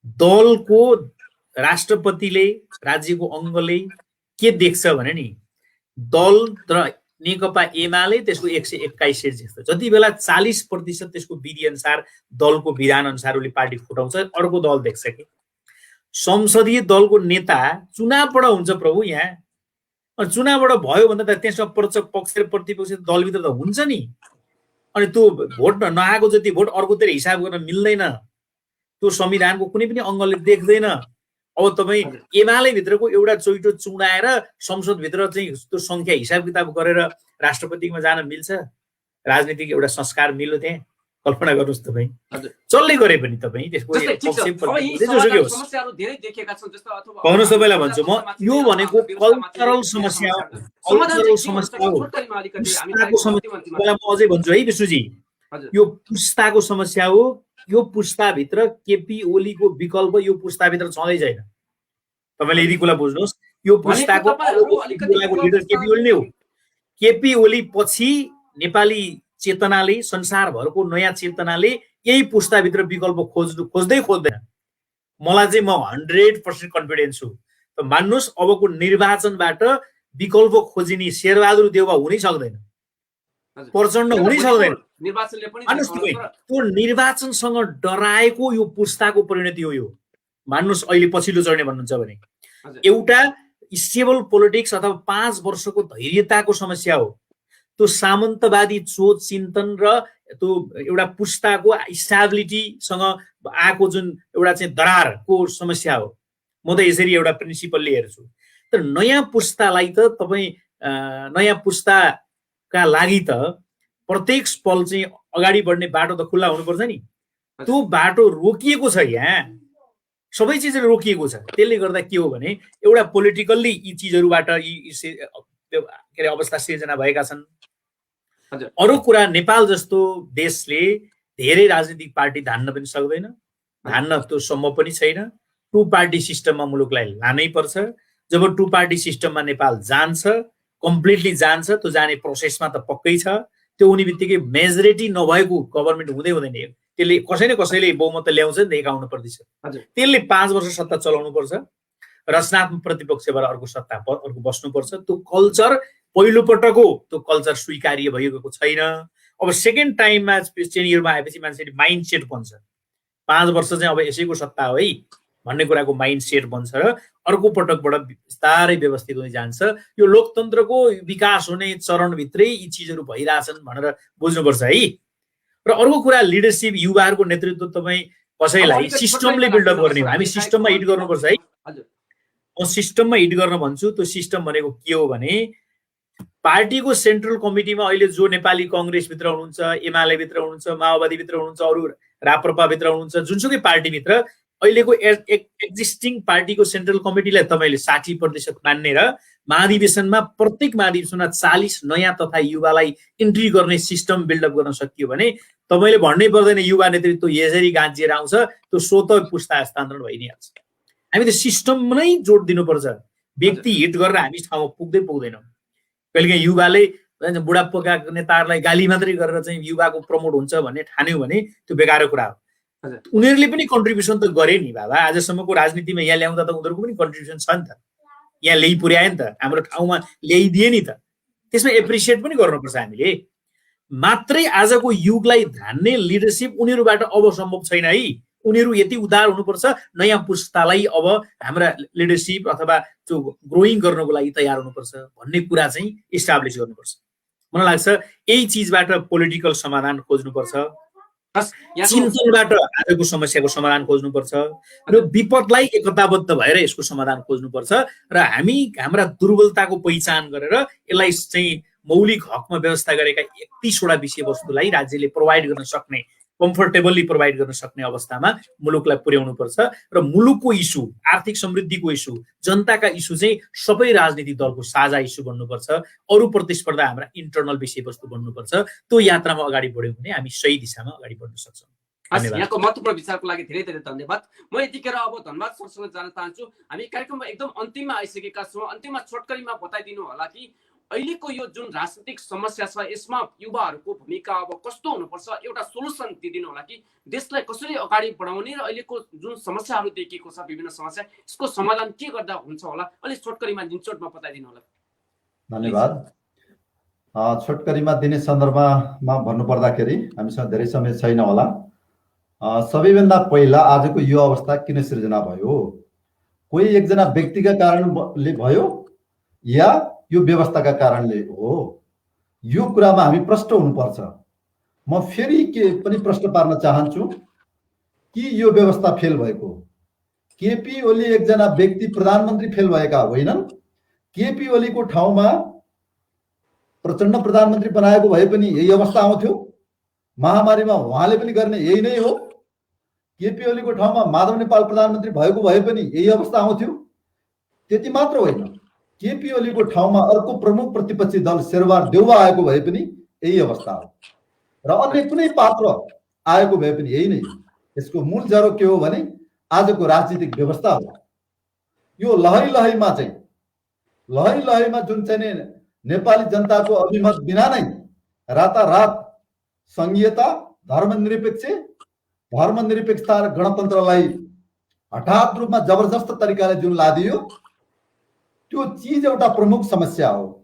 Speaker 2: दलको राष्ट्रपतिले राज्यको अङ्गले के देख्छ भने नि, दल र नेकपा एमाले त्यसको 121 सिट जस्तो, जति बेला 40% त्यसको विधि अनुसार दलको विधान अनुसार उसले पार्टी फुटाउँछ, अर्को दल देख्छ कि संसदीय दलको नेता चुनावबाट हुन्छ प्रभु। यहाँ चुनावबाट भयो भन्दा त त्यसमा पक्ष र प्रतिपक्ष दलभित्र त हुन्छ नि। अनि त्यो भोट नआएको जति भोट अर्कोतिर हिसाब गर्न मिल्दैन, त्यो संविधानको कुनै पनि अङ्गले देख्दैन। अब तपाईँ एमाले भित्रको एउटा चोइटो चुडाएर संसदभित्र चाहिँ त्यो सङ्ख्या हिसाब किताब गरेर राष्ट्रपतिमा जान मिल्छ? राजनीतिक एउटा संस्कार मिल्यो त्यहाँ? कल्पना गर्नुहोस् तपाईँ। जसले गरे पनि तपाईँ त्यसको भन्नुहोस्। तपाईँलाई भन्छु म, यो भनेको कल्चरल समस्या हो, कल्चरल समस्या हो, पुस्ताको समस्या। म अझै भन्छु है विष्णुजी, यो पुस्ताको समस्या हो। यो पुस्ताभित्र केपी ओलीको विकल्प यो पुस्ताभित्र छँदै छैन। तपाईँले यदि कुरा बुझ्नुहोस्, यो पुस्ताको लिडर केपी ओली नै हो। केपी ओली पछि नेपाली चेतनाले, संसारभरको नयाँ चेतनाले यही पुस्ताभित्र विकल्प खोज्दैन। मलाई चाहिँ म 100% कन्फिडेन्स छु। त मान्नुहोस्, अबको निर्वाचनबाट विकल्प खोजिने शेरबहादुर देउवा हुनै सक्दैन, प्रचण्ड हुनै सक्दैन। त्यो निर्वाचनसँग डराएको यो पुस्ताको परिणति हो। यो मान्नुहोस्, अहिले पछिल्लो चढ्ने भन्नुहुन्छ भने एउटा स्टेबल पोलिटिक्स अथवा 5 वर्षको धैर्यताको समस्या हो। त्यो सामन्तवादी सोच चिन्तन र त्यो एउटा पुस्ताको स्टेबिलिटीसँग आएको जुन एउटा चाहिँ दरारको समस्या हो। म त यसरी एउटा प्रिन्सिपलले हेर्छु। तर नयाँ पुस्तालाई त तपाईँ नयाँ पुस्ताका लागि त प्रत्येक पल चाहिँ अगाडि बढ्ने बाटो त खुल्ला हुनुपर्छ नि। त्यो बाटो रोकिएको छ, यहाँ सबै चिजहरू रोकिएको छ। त्यसले गर्दा के हो भने एउटा पोलिटिकल्ली यी चिजहरूबाट के अरे अवस्था सिर्जना भएका छन्। अरू कुरा, नेपाल जस्तो देशले धेरै राजनीतिक पार्टी धान्न पनि सक्दैन, धान्न त्यो सम्भव पनि छैन। 2 पार्टी सिस्टममा मुलुकलाई लानै पर्छ। जब 2 पार्टी सिस्टममा नेपाल जान्छ, कम्प्लिटली जान्छ, त्यो जाने प्रोसेसमा त पक्कै छ। त्यो हुने बित्तिकै मेजोरिटी नभएको गभर्मेन्ट हुँदै हुँदैन। त्यसले कसै न कसैले बहुमत ल्याउँछ नि, देखाउनु पर्दैछ। त्यसले 5 वर्ष सत्ता चलाउनु पर्छ, रचनात्मक प्रतिपक्षबाट अर्को सत्ता अर्को बस्नुपर्छ। त्यो कल्चर पहिलो पटकको त्यो कल्चर स्वीकार्य भएको छैन। अब सेकेन्ड टाइममा चेन्जमा आएपछि मान्छेले माइन्ड सेट बन्छ, 5 वर्ष चाहिँ अब यसैको सत्ता हो है भन्ने कुराको माइन्ड सेट बन्छ र अर्को पटकबाट बिस्तारै व्यवस्थित हुँदै जान्छ। यो लोकतन्त्रको विकास हुने चरणभित्रै यी चिजहरू भइरहेछन् भनेर बुझ्नुपर्छ है। र अर्को कुरा, लिडरसिप, युवाहरूको नेतृत्व तपाईँ कसैलाई सिस्टमले बिल्डअप गर्ने हो। हामी सिस्टममा हिट गर्नुपर्छ है। म सिस्टममा हिट गर्न भन्छु। त्यो सिस्टम भनेको के हो भने पार्टीको सेन्ट्रल कमिटीमा अहिले जो नेपाली कङ्ग्रेसभित्र हुनुहुन्छ, एमालेभित्र हुनुहुन्छ, माओवादीभित्र हुनुहुन्छ, अरू राप्रपाभित्र हुनुहुन्छ, जुनसुकै पार्टीभित्र अहिलेको एक्जिस्टिङ पार्टीको सेन्ट्रल कमिटीलाई तपाईँले 60% मान्ने र महाधिवेशनमा प्रत्येक महाधिवेशनमा 40 नयाँ तथा युवालाई इन्ट्री गर्ने सिस्टम बिल्डअप गर्न सकियो भने तपाईँले भन्नै पर्दैन युवा नेतृत्व यसरी गाँचिएर आउँछ, त्यो स्वतः पुस्ता हस्तान्तरण भइ नै हाल्छ। हामी त सिस्टम नै जोड दिनुपर्छ। व्यक्ति हिट गरेर हामी ठाउँमा पुग्दैनौँ। कहिलेकाहीँ युवाले बुढापाका नेताहरूलाई गाली मात्रै गरेर चाहिँ युवाको प्रमोट हुन्छ भन्ने ठान्यो भने त्यो बेकारको कुरा हो। उनीहरूले पनि कन्ट्रिब्युसन त गरे नि बाबा, आजसम्मको राजनीतिमा यहाँ ल्याउँदा त उनीहरूको पनि कन्ट्रिब्युसन छ नि त। यहाँ ल्याइ पुर्यायो नि त, हाम्रो ठाउँमा ल्याइदिए नि त। त्यसमा एप्रिसिएट पनि गर्नुपर्छ हामीले। मात्रै आजको युगलाई धान्ने लिडरसिप उनीहरूबाट अब सम्भव छैन है। उनीहरू यति उदार हुनुपर्छ, नयाँ पुस्तालाई अब हाम्रा लिडरसिप अथवा त्यो ग्रोइङ गर्नको लागि तयार हुनुपर्छ भन्ने कुरा चाहिँ इस्टाब्लिस गर्नुपर्छ। मलाई लाग्छ यही चिजबाट पोलिटिकल समाधान खोज्नुपर्छ, चिन्तनबाट आजको समस्याको समाधान खोज्नुपर्छ र विपदलाई एकताबद्ध भएर यसको समाधान खोज्नुपर्छ र हामी हाम्रा दुर्बलताको पहिचान गरेर यसलाई चाहिँ मौलिक हकमा व्यवस्था गरेका 31वटा विषयवस्तुलाई राज्यले प्रोभाइड गर्न सक्ने, कम्फर्टेबली प्रोभाइड गर्न सक्ने अवस्थामा मुलुकलाई पुर्याउनुपर्छ र मुलुकको इस्यु, आर्थिक समृद्धिको इस्यु, जनताका इस्यु चाहिँ सबै राजनीतिक दलको साझा इस्यु बन्नुपर्छ। अरू प्रतिस्पर्धा हाम्रा इन्टरनल विषयवस्तु बन्नुपर्छ। त्यो यात्रामा अगाडि बढ्यौँ भने हामी सही दिशामा अगाडि बढ्न सक्छौँ।
Speaker 1: यहाँको महत्त्वपूर्ण विचारको लागि धेरै धेरै धन्यवाद। म यतिखेर अब धन्यवाद सरसँग जान चाहन्छु। हामी कार्यक्रममा एकदम अन्तिममा आइसकेका छौँ। अन्तिममा छोटकरीमा बताइदिनु होला कि अहिलेको यो जुन राजनीतिक समस्या छ यसमा युवाहरूको भूमिका अब कस्तो हुनुपर्छ, एउटा सोलुसन दिइदिनु होला कि देशलाई कसरी अगाडि बढाउने र अहिलेको जुन समस्याहरू देखिएको छ विभिन्न समस्या, यसको समाधान के गर्दा हुन्छ होला, अलिक छोटकरीमा निचोटमा बताइदिनु होला।
Speaker 3: धन्यवाद। छोटकरीमा दिने सन्दर्भमा भन्नुपर्दाखेरि हामीसँग धेरै समय छैन होला। सबैभन्दा पहिला आजको यो अवस्था किन सिर्जना भयो? कोही एकजना व्यक्तिका कारणले भयो या यो व्यवस्थाका कारणले हो? यो कुरामा हामी प्रष्ट हुनुपर्छ। म फेरि के पनि प्रश्न पार्न चाहन्छु कि यो व्यवस्था फेल भएको, केपी ओली एकजना व्यक्ति प्रधानमन्त्री फेल भएका होइनन्। केपी ओलीको ठाउँमा प्रचण्ड प्रधानमन्त्री बनाएको भए पनि यही अवस्था आउँथ्यो। महामारीमा उहाँले पनि गर्ने यही नै हो। केपी ओलीको ठाउँमा माधव नेपाल प्रधानमन्त्री भएको भए पनि यही अवस्था आउँथ्यो। त्यति मात्र होइन, केपी ओलीको ठाउँमा अर्को प्रमुख प्रतिपक्षी दल शेरबहादुर देउवा आएको भए पनि यही अवस्था हो र अन्य कुनै पात्र आएको भए पनि यही नै। यसको मूल जरो के हो भने आजको राजनीतिक व्यवस्था हो। यो लहरी लहरीमा जुन चाहिँ नेपाली जनताको अभिमत बिना नै रातारात संघीयता, धर्मनिरपेक्षता र गणतन्त्रलाई हठात रूपमा जबरजस्त तरिकाले जुन लादियो, त्यो चीज एउटा प्रमुख समस्या हो।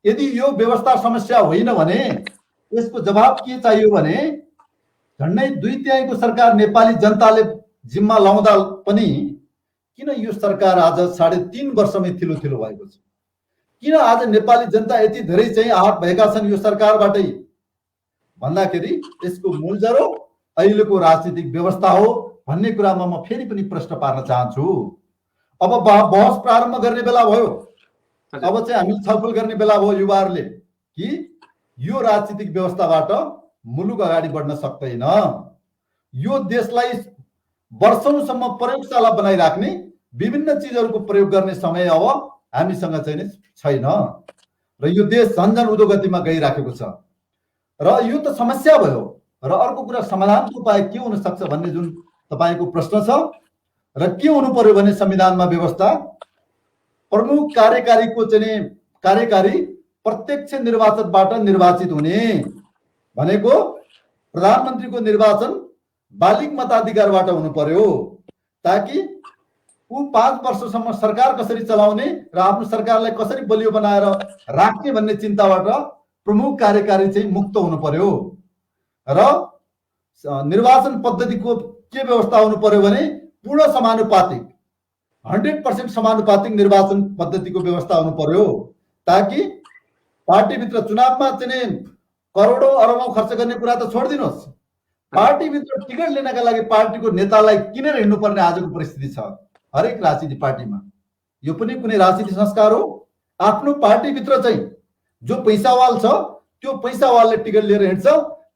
Speaker 3: यदि यो व्यवस्था समस्या होइन भने यसको जवाब के चाहियो भने झन्डै 2/3 सरकार नेपाली जनताले जिम्मा लाउँदा पनि किन यो सरकार आज 3.5 वर्षमै थिलो भएको छ? किन आज नेपाली जनता यति धेरै चाहिँ आहत भएका छन् यो सरकारबाटै भन्दाखेरि यसको मूल जरो अहिलेको राजनीतिक व्यवस्था हो भन्ने कुरामा म फेरि पनि प्रश्न पार्न चाहन्छु। अब बहस प्रारम्भ गर्ने बेला भयो। अब चाहिँ हामी छलफल गर्ने बेला भयो युवाहरूले कि यो राजनीतिक व्यवस्थाबाट मुलुक अगाडि बढ्न सक्दैन। यो देशलाई वर्षौंसम्म प्रयोगशाला बनाइराख्ने, विभिन्न चिजहरूको प्रयोग गर्ने समय अब हामीसँग चाहिँ छैन र यो देश झन्झन उद्योगतिमा गइराखेको छ र यो त समस्या भयो। र अर्को कुरा समाधानको उपाय के हुन सक्छ भन्ने जुन तपाईको प्रश्न छ र के हुनु पर्यो भने संविधानमा व्यवस्था प्रमुख कार्यकारी प्रत्यक्ष निर्वाचनबाट निर्वाचित हुने भनेको प्रधानमन्त्रीको निर्वाचन बालिग मताधिकारबाट हुनु पर्यो, ताकि ऊ 5 वर्षसम्म सरकार कसरी चलाउने र आफ्नो सरकारलाई कसरी बलियो बनाएर राख्ने भन्ने चिन्ताबाट प्रमुख कार्यकारी चाहिँ मुक्त हुनु पर्यो। र निर्वाचन पद्धतिको के व्यवस्था हुनु पर्यो भने पूर्ण समानुपातिक 100% समानुपातिक निर्वाचन पद्धतिको व्यवस्था हुनु पर्यो, ताकि पार्टीभित्र चुनावमा चाहिँ करोडौं अरबौं खर्च गर्ने कुरा त छोडिदिनुहोस्, पार्टीभित्र टिकट लिनका लागि पार्टीको नेतालाई किनेर हिँड्नुपर्ने आजको परिस्थिति छ हरेक राजनीतिक पार्टीमा। यो पनि कुनै राजनीतिक संस्कार हो? आफ्नो पार्टीभित्र चाहिँ जो पैसावाल छ त्यो पैसावालले टिकट लिएर हिँड्छ।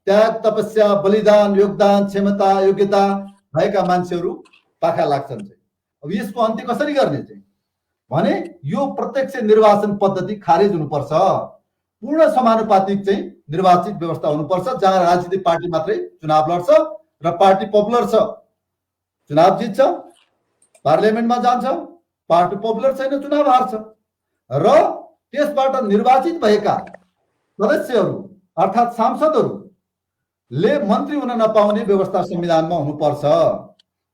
Speaker 3: त्याग, तपस्या, बलिदान, योगदान, क्षमता, योग्यता भएका मान्छेहरू पाखा लाग्छन्। अब यसको अन्त्य कसरी गर्ने चाहिँ भने यो प्रत्यक्ष निर्वाचन पद्धति खारेज हुनुपर्छ। पूर्ण समानुपातिक चाहिँ निर्वाचित व्यवस्था हुनुपर्छ, जहाँ राजनीतिक पार्टी मात्रै चुनाव लड्छ र पार्टी पपुलर छ चुनाव जित्छ, पार्लियामेन्टमा जान्छ, पार्टी पपुलर छैन चुनाव हार्छ र त्यसबाट निर्वाचित भएका सदस्यहरू अर्थात् सांसदहरूले मन्त्री हुन नपाउने व्यवस्था संविधानमा हुनुपर्छ।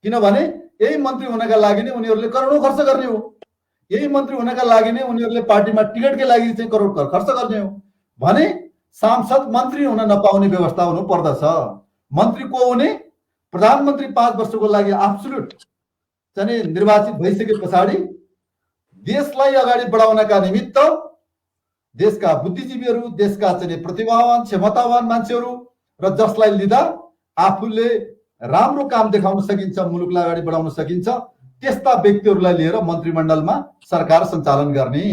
Speaker 3: किनभने यही मन्त्री हुनका लागि नै उनीहरूले करोडौं खर्च गर्ने हो। यही मन्त्री हुनका लागि नै उनीहरूले पार्टीमा टिकटकै लागि चाहिँ करोड खर्च गर्ने हो भने सांसद मन्त्री हुन नपाउने व्यवस्था हुनु पर्दछ। मन्त्री को हुने? प्रधानमन्त्री 5 वर्षको लागि एब्सोल्युट चाहिँ निर्वाचित भइसके पछाडि देशलाई अगाडि बढाउनका निमित्त देशका बुद्धिजीवीहरू, देशका चाहिँ प्रतिभावान क्षमतावान मान्छेहरू र जसलाई लिँदा आफूले राम्रो काम देखाउन सकिन्छ, मुलुकलाई अगाडि बढाउन सकिन्छ, त्यस्ता व्यक्तिहरूलाई लिएर मन्त्रीमण्डलमा सरकार सञ्चालन गर्ने।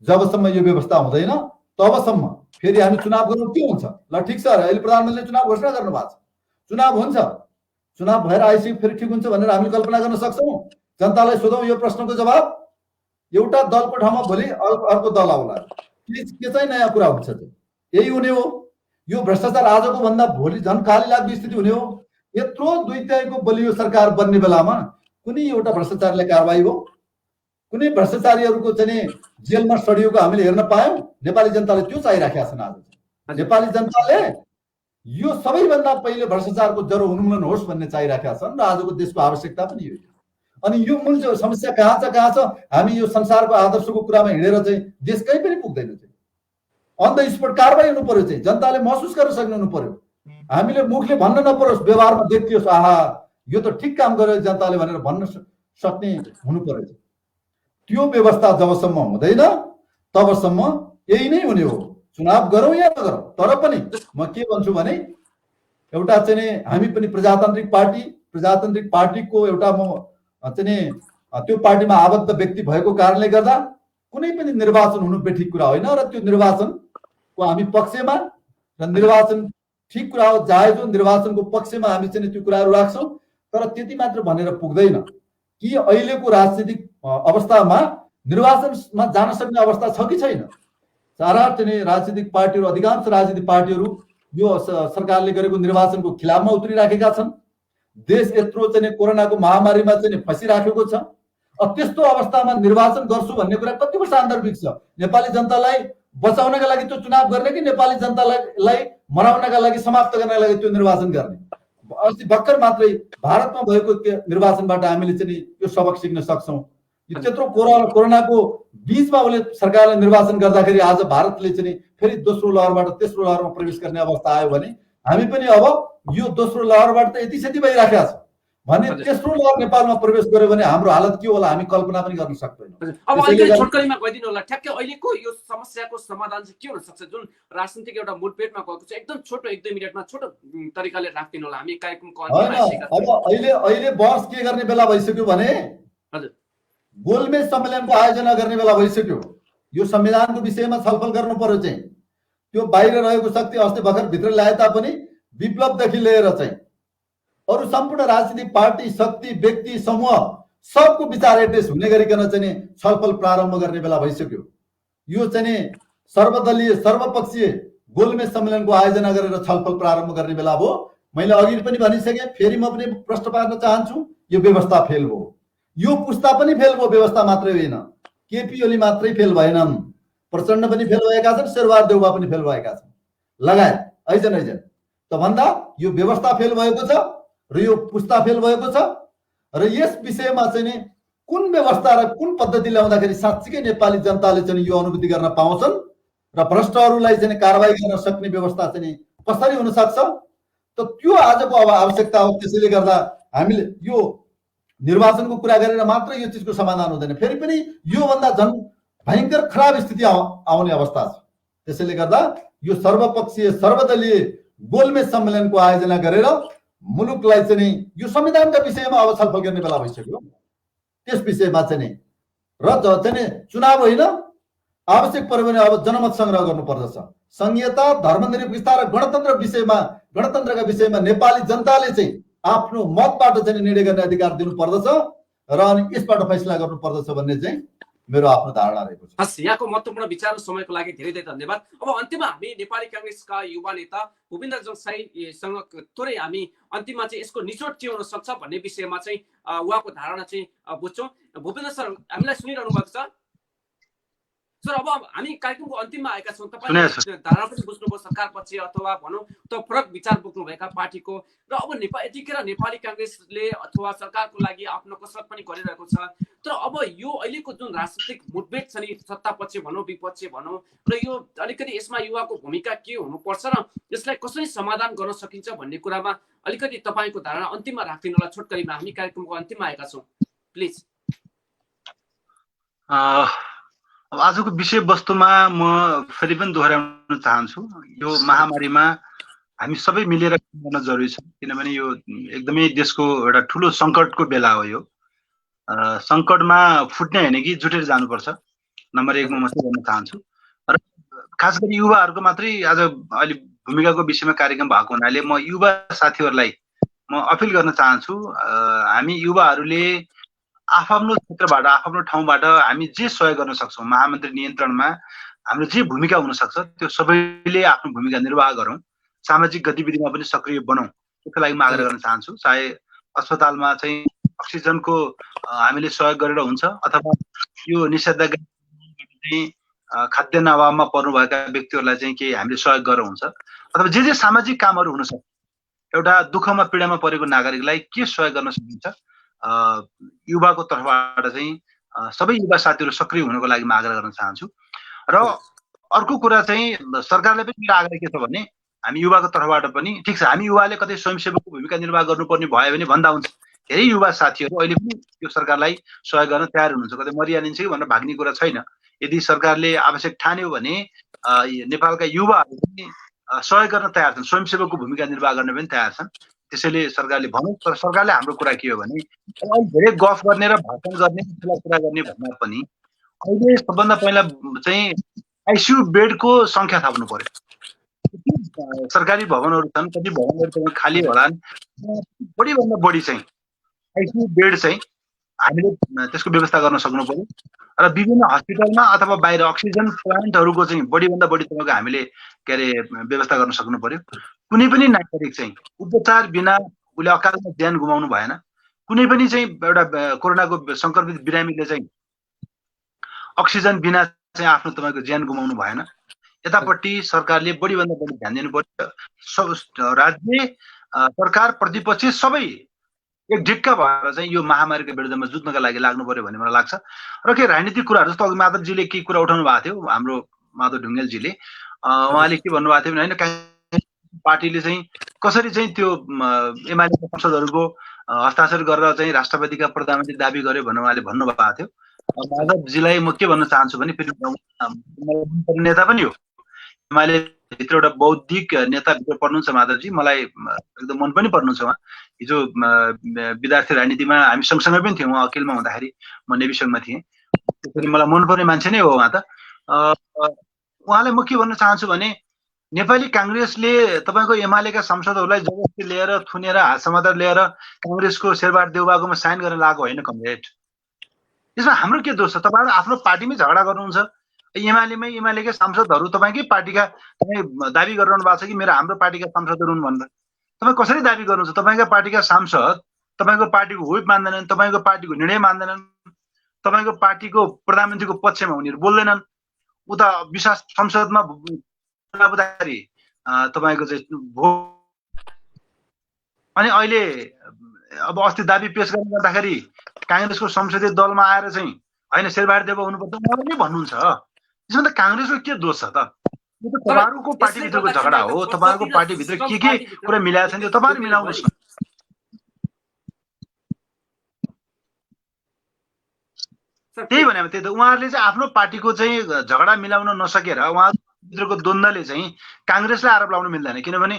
Speaker 3: जबसम्म यो व्यवस्था हुँदैन तबसम्म फेरि हामी चुनाव गर्नु के हुन्छ? ल ठिक छ, अहिले प्रधानमन्त्रीले चुनाव घोषणा गर्नु भएको छ, चुनाव हुन्छ, चुनाव भएर आइसके फेरि ठिक हुन्छ भनेर हामी कल्पना गर्न सक्छौँ? जनतालाई सोधौँ यो प्रश्नको जवाब। एउटा दलको ठाउँमा भोलि अर्को दल आउला, के चाहिँ नयाँ कुरा हुन्छ? यही हुने हो। यो भ्रष्टाचार आजको भन्दा भोलि झन् खाली लाग्दो स्थिति हुने हो। यत्रो 2 तिहाईको बलियो सरकार बन्ने बेलामा कुनै एउटा भ्रष्टाचारले कारबाही हो? कुनै भ्रष्टाचारीहरूको चाहिँ जेलमा सडिएको हामीले हेर्न पायौँ? नेपाली जनताले त्यो चाहिराखेका छन्। आज नेपाली जनताले यो सबैभन्दा पहिले भ्रष्टाचारको जरो उन्मूलन होस् भन्ने चाहिराखेका छन् र आजको देशको आवश्यकता पनि यो। अनि यो मूल समस्या कहाँ छ? हामी यो संसारको आदर्शको कुरामा हिँडेर चाहिँ देश कहीँ पनि पुग्दैन। अन द स्पट कारबाही हुनु पर्यो, चाहिँ जनताले महसुस गर्न सक्नु हुनु पर्यो। हामीले मुखले भन्न नपरोस्, व्यवहारमा देखियोस्, आहा यो त ठिक काम गर्यो जनताले भनेर भन्न सक्ने हुनु पर्यो। त्यो व्यवस्था जबसम्म हुँदैन तबसम्म यही नै हुने हो। चुनाव गरौँ या नगरौँ, तर पनि म के भन्छु भने एउटा चाहिँ हामी पनि प्रजातान्त्रिक पार्टीको एउटा म चाहिँ त्यो पार्टीमा आबद्ध व्यक्ति भएको कारणले गर्दा कुनै पनि निर्वाचन हुनु बेठिक कुरा होइन र त्यो निर्वाचनको हामी पक्षमा र निर्वाचन ठिक कुरा हो, जायज हो, निर्वाचनको पक्षमा हामी चाहिँ त्यो कुराहरू राख्छौँ। तर त्यति मात्र भनेर पुग्दैन कि अहिलेको राजनीतिक अवस्थामा निर्वाचनमा जान सक्ने अवस्था छ कि छैन। सारा चाहिँ राजनीतिक पार्टीहरू, अधिकांश राजनीतिक पार्टीहरू यो सरकारले गरेको निर्वाचनको खिलाफमा उत्रिराखेका छन्। देश यत्रो चाहिँ कोरोनाको महामारीमा चाहिँ फसिराखेको छ। त्यस्तो अवस्थामा निर्वाचन गर्छु भन्ने कुरा कतिको सान्दर्भिक छ? नेपाली जनतालाई बचाउनका लागि त्यो चुनाव गर्ने कि नेपाली जनतालाई मराउनका लागि, समाप्त गर्नका लागि त्यो निर्वाचन गर्ने? अस्ति भर्खर मात्रै भारतमा भएको निर्वाचनबाट हामीले चाहिँ यो सबक सिक्न सक्छौँ। यो त्यत्रो कोरोनाको बीचमा उसले सरकारले निर्वाचन गर्दाखेरि आज भारतले चाहिँ फेरि दोस्रो लहरबाट तेस्रो लहरमा प्रवेश गर्ने अवस्था आयो भने हामी पनि अब यो दोस्रो लहरबाट त यति क्षति भइराखेका छ भने तेस्रो लहर नेपालमा प्रवेश गर्यो भने हाम्रो हालत के होला हामी कल्पना पनि गर्न सक्दैनौँ।
Speaker 1: अब अहिले छोटकरीमा गइदिनु होला, ठ्याक्कै अहिलेको यो समस्याको समाधान चाहिँ के हुन सक्छ? जुन राजनीतिक एउटा मुठभेडमा गएको छ, एकदम छोटो 1-2 मिनटमा छोटो तरिकाले राखिदिनु होला। हामी कार्यक्रमको अन्त्यमा आइसकेका छौँ।
Speaker 3: अब अहिले बहस के गर्ने बेला भइसक्यो भने
Speaker 1: हजुर
Speaker 3: गोलमेज सम्मेलनको आयोजना गर्ने बेला भइसक्यो। यो संविधानको विषयमा छलफल गर्नु पर्यो। चाहिँ त्यो बाहिर रहेको शक्ति अस्ति भर्खर भित्र ल्याए तापनि विप्लवदेखि लिएर चाहिँ अरू सम्पूर्ण राजनीतिक पार्टी, शक्ति, व्यक्ति, समूह सबको विचार एड्रेस हुने गरिकन चाहिँ छलफल प्रारम्भ गर्ने बेला भइसक्यो। यो चाहिँ सर्वदलीय सर्वपक्षीय गोलमेज सम्मेलनको आयोजना गरेर छलफल प्रारम्भ गर्ने बेला हो। मैले अघि पनि भनिसकेँ, फेरि म पनि प्रश्न पार्न चाहन्छु, यो व्यवस्था फेल भयो। यो पुस्ता पनि फेल भयो, व्यवस्था मात्रै होइन। केपी ओली मात्रै फेल भएनन्, प्रचण्ड पनि फेल भएका छन्, शेरबहादुर देउवा पनि फेल भएका छन्, लगायत ऐजन त भन्दा यो व्यवस्था फेल भएको छ र यो पुस्ता फेल भएको छ। र यस विषयमा चाहिँ कुन व्यवस्था र कुन पद्धति ल्याउँदाखेरि साँच्चीकै नेपाली जनताले चाहिँ यो अनुभूति गर्न पाउँछन् र भ्रष्टहरूलाई चाहिँ कारबाही गर्न सक्ने व्यवस्था चाहिँ कसरी हुन सक्छ, त त्यो आजको अब आवश्यकता हो। त्यसैले गर्दा हामीले यो निर्वाचनको कुरा गरेर मात्र यो चिजको समाधान हुँदैन, फेरि पनि योभन्दा झन् भयङ्कर खराब स्थिति आउने अवस्था छ। त्यसैले गर्दा यो सर्वपक्षीय सर्वदलीय गोलमेज सम्मेलनको आयोजना गरेर मुलुकलाई चाहिँ यो संविधानका विषयमा अब छलफल गर्ने बेला भइसक्यो। त्यस विषयमा चाहिँ र चाहिँ चुनाव होइन, आवश्यक पर्यो भने अब जनमत संग्रह गर्नुपर्दछ। संघीयता, धर्मनिरपेक्षता र गणतन्त्रका विषयमा नेपाली जनताले चाहिँ आफ्नो मतबाट चाहिँ निर्णय गर्ने अधिकार दिनु पर्दछ र अनि यसबाट फैसला गर्नु पर्दछ भन्ने चाहिँ मेरो आफ्नो धारणा रहेको छ।
Speaker 1: हस्, यहाँको महत्त्वपूर्ण विचार र समयको लागि धेरै धेरै धन्यवाद। अब अन्त्यमा हामी नेपाली कांग्रेसका युवा नेता भूपेन्द्र जङसाईसँग थोरै हामी अन्तिममा चाहिँ यसको निचोड के हुन सक्छ भन्ने विषयमा चाहिँ उहाँको धारणा चाहिँ बुझ्छौँ। भूपेन्द्र सर, हामीलाई सुनिरहनु भएको छ? सर अब हामी कार्यक्रमको अन्तिममा आएका छौँ।
Speaker 4: सुनेको छु।
Speaker 1: तपाईँ धारणा पनि बुझ्नुभयो सरकार पछि अथवा भनौँ त फरक विचार बोक्नुभएका पार्टीको, र अब यतिखेर नेपाली काङ्ग्रेसले अथवा सरकारको लागि आफ्नो कसरत पनि गरिरहेको छ। तर अब यो अहिलेको जुन राजनीतिक मुठभेड छ नि, सत्ता पक्ष भनौँ विपक्ष भनौँ, र यो अलिकति यसमा युवाको भूमिका के हुनुपर्छ र यसलाई कसरी समाधान गर्न सकिन्छ भन्ने कुरामा अलिकति तपाईँको धारणा अन्तिममा राखिदिनु होला छोटकरीमा। हामी कार्यक्रमको अन्तिममा आएका छौँ, प्लिज।
Speaker 4: अब आजको विषयवस्तुमा म फेरि पनि दोहोऱ्याउन चाहन्छु, यो महामारीमा हामी सबै मिलेर काम गर्न जरुरी छ, किनभने यो एकदमै देशको एउटा ठुलो सङ्कटको बेला हो। यो सङ्कटमा फुट्ने होइन कि जुटेर जानुपर्छ, नम्बर 1 मा मात्रै भन्न चाहन्छु। र खास गरी युवाहरूको मात्रै आज अहिले भूमिकाको विषयमा कार्यक्रम भएको हुनाले म युवा साथीहरूलाई म अपिल गर्न चाहन्छु, हामी युवाहरूले आफ्नो क्षेत्रबाट आफ्नो ठाउँबाट हामी जे सहयोग गर्न सक्छौँ, महामन्त्री नियन्त्रणमा हाम्रो जे भूमिका हुनसक्छ त्यो सबैले आफ्नो भूमिका निर्वाह गरौँ, सामाजिक गतिविधिमा पनि सक्रिय बनौँ, त्यसको लागि म आग्रह गर्न चाहन्छु। चाहे अस्पतालमा चाहिँ अक्सिजनको हामीले सहयोग गरेर हुन्छ, अथवा यो निषेधाज्ञा चाहिँ खाद्यान्न अभावमा पर्नुभएका व्यक्तिहरूलाई चाहिँ केही हामीले सहयोग गरेर हुन्छ, अथवा जे सामाजिक कामहरू हुन सक्छ, एउटा दुःखमा पीडामा परेको नागरिकलाई के सहयोग गर्न सकिन्छ, युवाको तर्फबाट चाहिँ सबै युवा साथीहरू सक्रिय हुनको लागि म आग्रह गर्न चाहन्छु। र अर्को कुरा चाहिँ सरकारले पनि मेरो आग्रह के छ भने हामी युवाको तर्फबाट पनि ठिक छ, हामी युवाले कतै स्वयंसेवकको भूमिका निर्वाह गर्नुपर्ने भयो भने भन्दा हुन्छ। धेरै युवा साथीहरू अहिले पनि यो सरकारलाई सहयोग गर्न तयार हुनुहुन्छ, कतै मरिहालिन्छ कि भनेर भाग्ने कुरा छैन। यदि सरकारले आवश्यक ठान्यो भने नेपालका युवाहरू पनि सहयोग गर्न तयार छन्, स्वयंसेवकको भूमिका निर्वाह गर्न पनि तयार छन्। त्यसैले सरकारले भनौँ, तर सरकारले हाम्रो कुरा के हो भने धेरै गफ गर्ने र भाषण गर्ने कुरा गर्ने भन्दा पनि अहिले सबभन्दा पहिला चाहिँ आइसियु बेडको सङ्ख्या थप्नु पर्यो। सरकारी भवनहरू छन्, कति भवनहरू खाली होलान्, बढीभन्दा बढी चाहिँ आइसियु बेड चाहिँ हामीले त्यसको व्यवस्था गर्न सक्नु पर्यो। र विभिन्न हस्पिटलमा अथवा बाहिर अक्सिजन प्लान्टहरूको चाहिँ बढीभन्दा बढी तपाईँको हामीले के अरे व्यवस्था गर्न सक्नु पर्यो। कुनै पनि नागरिक चाहिँ उपचार बिना उसले अकालमा ज्यान गुमाउनु भएन। कुनै पनि चाहिँ एउटा कोरोनाको सङ्क्रमित बिरामीले चाहिँ अक्सिजन बिना चाहिँ आफ्नो तपाईँको ज्यान गुमाउनु भएन। यतापट्टि सरकारले बढीभन्दा बढी ध्यान दिनु पर्यो। राज्य सरकार प्रतिपक्ष सबै एक ढिक्का भएर चाहिँ यो महामारीको विरुद्धमा जुत्नका लागि लाग्नु पर्यो भन्ने मलाई लाग्छ। र केही राजनीतिक कुराहरू जस्तो अघि माधवजीले केही कुरा उठाउनु भएको थियो, हाम्रो माधव ढुङ्गेलजीले उहाँले के भन्नुभएको थियो भने होइन पार्टीले चाहिँ कसरी चाहिँ त्यो एमाले सांसदहरूको हस्ताक्षर गरेर चाहिँ राष्ट्रपतिका प्रधानमन्त्री दाबी गर्यो भनेर उहाँले भन्नुभएको थियो। माधवजीलाई म के भन्न चाहन्छु भने फेरि नेता पनि हो, एमाले भित्र एउटा बौद्धिक नेता भित्र पर्नुहुन्छ माधवजी, मलाई एकदम मन पनि पर्नुहुन्छ उहाँ। हिजो विद्यार्थी राजनीतिमा हामी सँगसँगै पनि थियौँ, उहाँ अखिलमा हुँदाखेरि म नेविसङ्घमा थिएँ, त्यसरी मलाई मनपर्ने मान्छे नै हो उहाँ त। उहाँलाई म के भन्न चाहन्छु भने नेपाली काङ्ग्रेसले तपाईँको एमालेका सांसदहरूलाई जबरजस्ती लिएर थुनेर हात समातेर लिएर काङ्ग्रेसको शेरबहादुर देउबाकोमा साइन गर्न लागेको होइन कमरेड। यसमा हाम्रो के दोष छ? तपाईँहरू आफ्नो पार्टीमै झगडा गर्नुहुन्छ, एमालेकै सांसदहरू तपाईँकै पार्टीका तपाईँ दाबी गरिरहनु भएको छ कि मेरो हाम्रो पार्टीका सांसदहरू हुन् भनेर। तपाईँ कसरी दाबी गर्नुहुन्छ? तपाईँको पार्टीका सांसद तपाईँको पार्टीको व्हिप मान्दैनन्, तपाईँको पार्टीको निर्णय मान्दैनन्, तपाईँको पार्टीको प्रधानमन्त्रीको पक्षमा उनीहरू बोल्दैनन्। उता विश्वास संसदमा तपाईँको चाहिँ अनि अहिले अब अस्ति दाबी पेश गर्नु गर्दाखेरि काङ्ग्रेसको संसदीय दलमा आएर चाहिँ होइन शेरबहादुर देउबा हुनुपर्छ उहाँले नै भन्नुहुन्छ। त्यसमा त काङ्ग्रेसको के दोष छ त? यो त तपाईँहरूको पार्टीभित्रको झगडा हो, तपाईँहरूको पार्टीभित्र के कुरा मिलाएको छ नि त्यो तपाईँहरू मिलाउनुहोस् न। त्यही भने त्यही त उहाँहरूले चाहिँ आफ्नो पार्टीको चाहिँ झगडा मिलाउन नसकेर उहाँभित्रको द्वन्द्वले चाहिँ काङ्ग्रेसलाई आरोप लगाउनु मिल्दैन। किनभने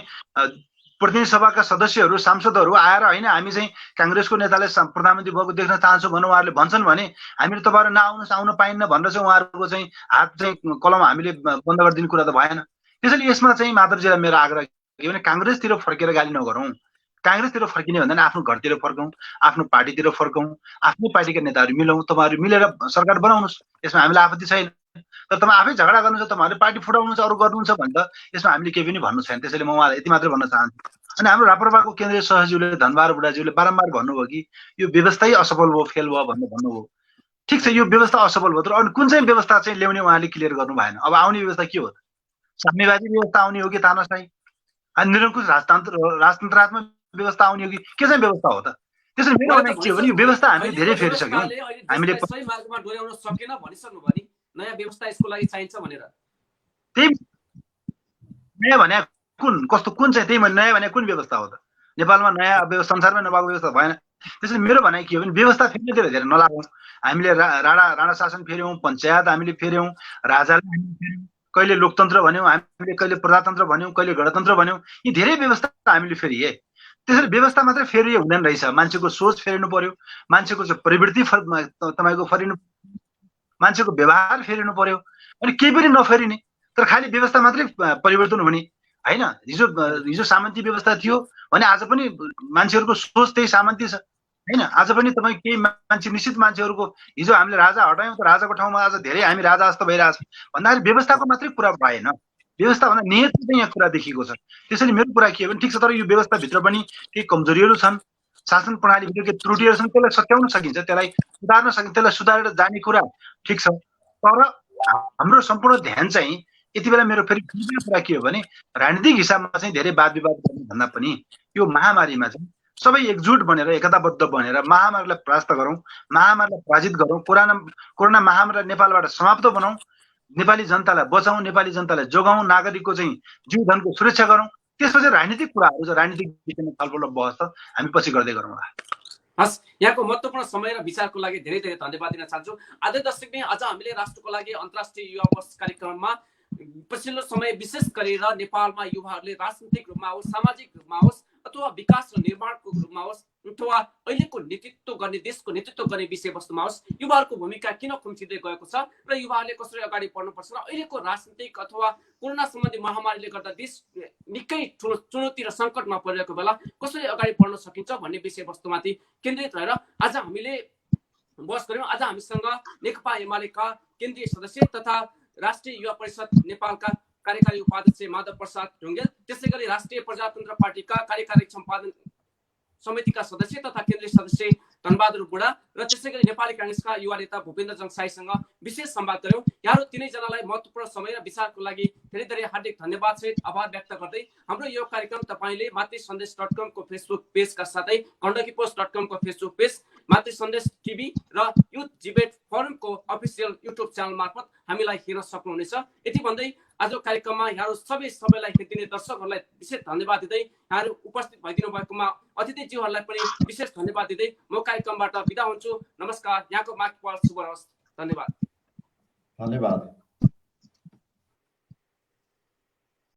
Speaker 4: प्रतिनिधि सभाका सदस्यहरू सांसदहरू आएर होइन हामी चाहिँ काङ्ग्रेसको नेतालाई प्रधानमन्त्री भएको देख्न चाहन्छौँ भने उहाँहरूले भन्छन् भने हामीले तपाईँहरू नआउनुहोस्, आउन पाइन्न भनेर चाहिँ उहाँहरूको चाहिँ हात चाहिँ कलम हामीले बन्द गरिदिने कुरा त भएन। त्यसैले यसमा चाहिँ माधवजीलाई मेरो आग्रह के भने काङ्ग्रेसतिर फर्केर गाली नगरौँ, काङ्ग्रेसतिर फर्किने भन्दा आफ्नो घरतिर फर्कौँ, आफ्नो पार्टीतिर फर्कौँ, आफ्नै पार्टीका नेताहरू मिलौँ, तपाईँहरू मिलेर सरकार बनाउनुहोस्, यसमा हामीलाई आपत्ति छैन। तर तपाईँ आफै झगडा गर्नुहुन्छ, तपाईँहरूले पार्टी फुटाउनुहुन्छ, अरू गर्नुहुन्छ भने त यसमा हामीले केही पनि भन्नु छैन। त्यसैले म उहाँलाई यति मात्रै भन्न चाहन्छु। अनि हाम्रो राप्रपाको केन्द्रीय सहजीवले धनबहादुर बुढाज्यूले बारम्बार भन्नुभयो कि यो व्यवस्थै असफल भयो, फेल भयो भनेर भन्नुभयो। ठिक छ यो व्यवस्था असफल भयो तर अनि कुन चाहिँ व्यवस्था चाहिँ ल्याउने उहाँले क्लियर गर्नु भएन। अब आउने व्यवस्था के हो त? साम्यवादी व्यवस्था आउने हो कि तानाशाही अनि निरङ्कुश राजतन्त्रात्मक व्यवस्था आउने हो कि के चाहिँ व्यवस्था हो त? त्यसैले मेरो भनाइ के हो भने यो व्यवस्था हामीले धेरै फेरिसक्यौँ। हामीले
Speaker 1: सही मार्गमा डोर्याउन सकेन भनिसक्नु भयो नि, नयाँ व्यवस्था यसको लागि चाहिन्छ भनेर।
Speaker 4: त्यही नयाँ भने कुन चाहिँ त्यही नयाँ भने कुन व्यवस्था हो त? नेपालमा नयाँ व्यवस्था संसारमै नभएको व्यवस्था भएन। त्यसैले मेरो भनाइ के हो भने व्यवस्था फेर्ने धेरै नलागौँ। हामीले राणा शासन फेर्यौँ, पञ्चायत हामीले फेर्यौँ, राजाले हामीले फेर्यौँ, कहिले लोकतन्त्र भन्यौँ हामीले, कहिले प्रजातन्त्र भन्यौँ, कहिले गणतन्त्र भन्यौँ। यी धेरै व्यवस्था हामीले फेरिए। त्यसैले व्यवस्था मात्रै फेरिए हुँदैन रहेछ, मान्छेको सोच फेरिनु पर्यो, मान्छेको चाहिँ प्रवृत्ति तपाईँको फेरिनु, मान्छेको व्यवहार फेरिनु पर्यो। अनि केही पनि नफेरिने तर खालि व्यवस्था मात्रै परिवर्तन हुने होइन। हिजो सामन्ती व्यवस्था थियो भने आज पनि मान्छेहरूको सोच त्यही सामन्ती छ होइन। आज पनि तपाईँ केही मान्छे निश्चित मान्छेहरूको हिजो हामीले राजा हटायौँ त राजाको ठाउँमा आज धेरै हामी राजा जस्तो भइरहेछ भन्दाखेरि व्यवस्थाको मात्रै कुरा भएन, व्यवस्था भन्दा नियत चाहिँ यहाँ कुरा देखिएको छ। त्यसैले मेरो कुरा के हो भने ठिक छ तर यो व्यवस्थाभित्र पनि केही कमजोरीहरू छन्, शासन प्रणालीभित्र केही त्रुटिहरू छन्, त्यसलाई सच्याउन सकिन्छ, त्यसलाई सुधार्न सकिन्छ, त्यसलाई सुधारेर जाने कुरा ठिक छ। तर हाम्रो सम्पूर्ण ध्यान चाहिँ यति बेला मेरो फेरि कुरा के हो भने राजनीतिक हिसाबमा चाहिँ धेरै वाद विवाद गर्ने भन्दा पनि यो महामारीमा चाहिँ सबै एकजुट बनेर एकताबद्ध बनेर महामारीलाई परास्त गरौँ, महामारीलाई पराजित गरौँ, कोरोना महामारीलाई नेपालबाट समाप्त बनाऊ, नेपाली जनतालाई बचाउँ, नेपाली जनतालाई जोगाउँ, नागरिकको चाहिँ जीवधनको सुरक्षा गरौँ। त्यसपछि राजनीतिक कुराहरू छ, राजनीतिक विषयमा छलफल बहस छ, हामी पछि गर्दै गरौँला।
Speaker 1: हस्, यहाँको महत्त्वपूर्ण समय र विचारको लागि धेरै धेरै धन्यवाद दिन चाहन्छु। आदरणीय दर्शक आज हामीले राष्ट्रको लागि अन्तर्राष्ट्रिय युवा वर्ष कार्यक्रममा पछिल्लो समय विशेष गरेर नेपालमा युवाहरूले राजनीतिक रूपमा होस्, सामाजिक रूपमा होस् अथवा विकास र निर्माणको रूपमा होस् अथवा अहिलेको नेतृत्व गर्ने देशको नेतृत्व गर्ने विषयवस्तुमा होस् युवाहरूको भूमिका किन खुम्चिँदै गएको छ र युवाहरूले कसरी अगाडि बढ्नुपर्छ र अहिलेको राजनीतिक अथवा कोरोना सम्बन्धी महामारीले गर्दा देश निकै ठुलो चुनौती र सङ्कटमा परिरहेको बेला कसरी अगाडि बढ्न सकिन्छ भन्ने विषयवस्तुमाथि केन्द्रित रहेर आज हामीले बहस गऱ्यौँ। आज हामीसँग नेकपा एमालेका केन्द्रीय सदस्य तथा राष्ट्रिय युवा परिषद नेपालका कार्यकारी उपाध्यक्ष माधव प्रसाद ढुङ्गेल, त्यसै गरी राष्ट्रिय प्रजातन्त्र पार्टीका कार्यकारी सम्पादन समितिका सदस्य तथा केन्द्रीय सदस्य धनबहादुर बुढा र त्यसै गरी नेपाली काङ्ग्रेसका युवा नेता भूपेन्द्र जङसाईसँग विशेष संवाद गऱ्यौँ। यहाँहरू तीनैजनालाई महत्त्वपूर्ण समय र विचारको लागि धेरै धेरै हार्दिक धन्यवाद सहित आभार व्यक्त गर्दै हाम्रो यो कार्यक्रम तपाईँले मातृसन्देश.com को फेसबुक पेजका साथै गण्डकीपोस्ट.com को फेसबुक पेज, मातृ सन्देश टिभी र youth debate फोरमको official YouTube channel मार्फत हामीलाई हेर्न सक्नुहुनेछ। यति भन्दै आज कार्यक्रममा यहाँहरू सबैलाई हेरिदिने दर्शकहरूलाई विशेष धन्यवाद दिँदै यहाँहरू उपस्थित भइदिनु भएकोमा अतिथिज्यूहरूलाई पनि विशेष धन्यवाद दिँदै म कार्यक्रमबाट बिदा हुन्छु। नमस्कार, यहाँको माघ पर्व शुभ रहोस्। धन्यवाद।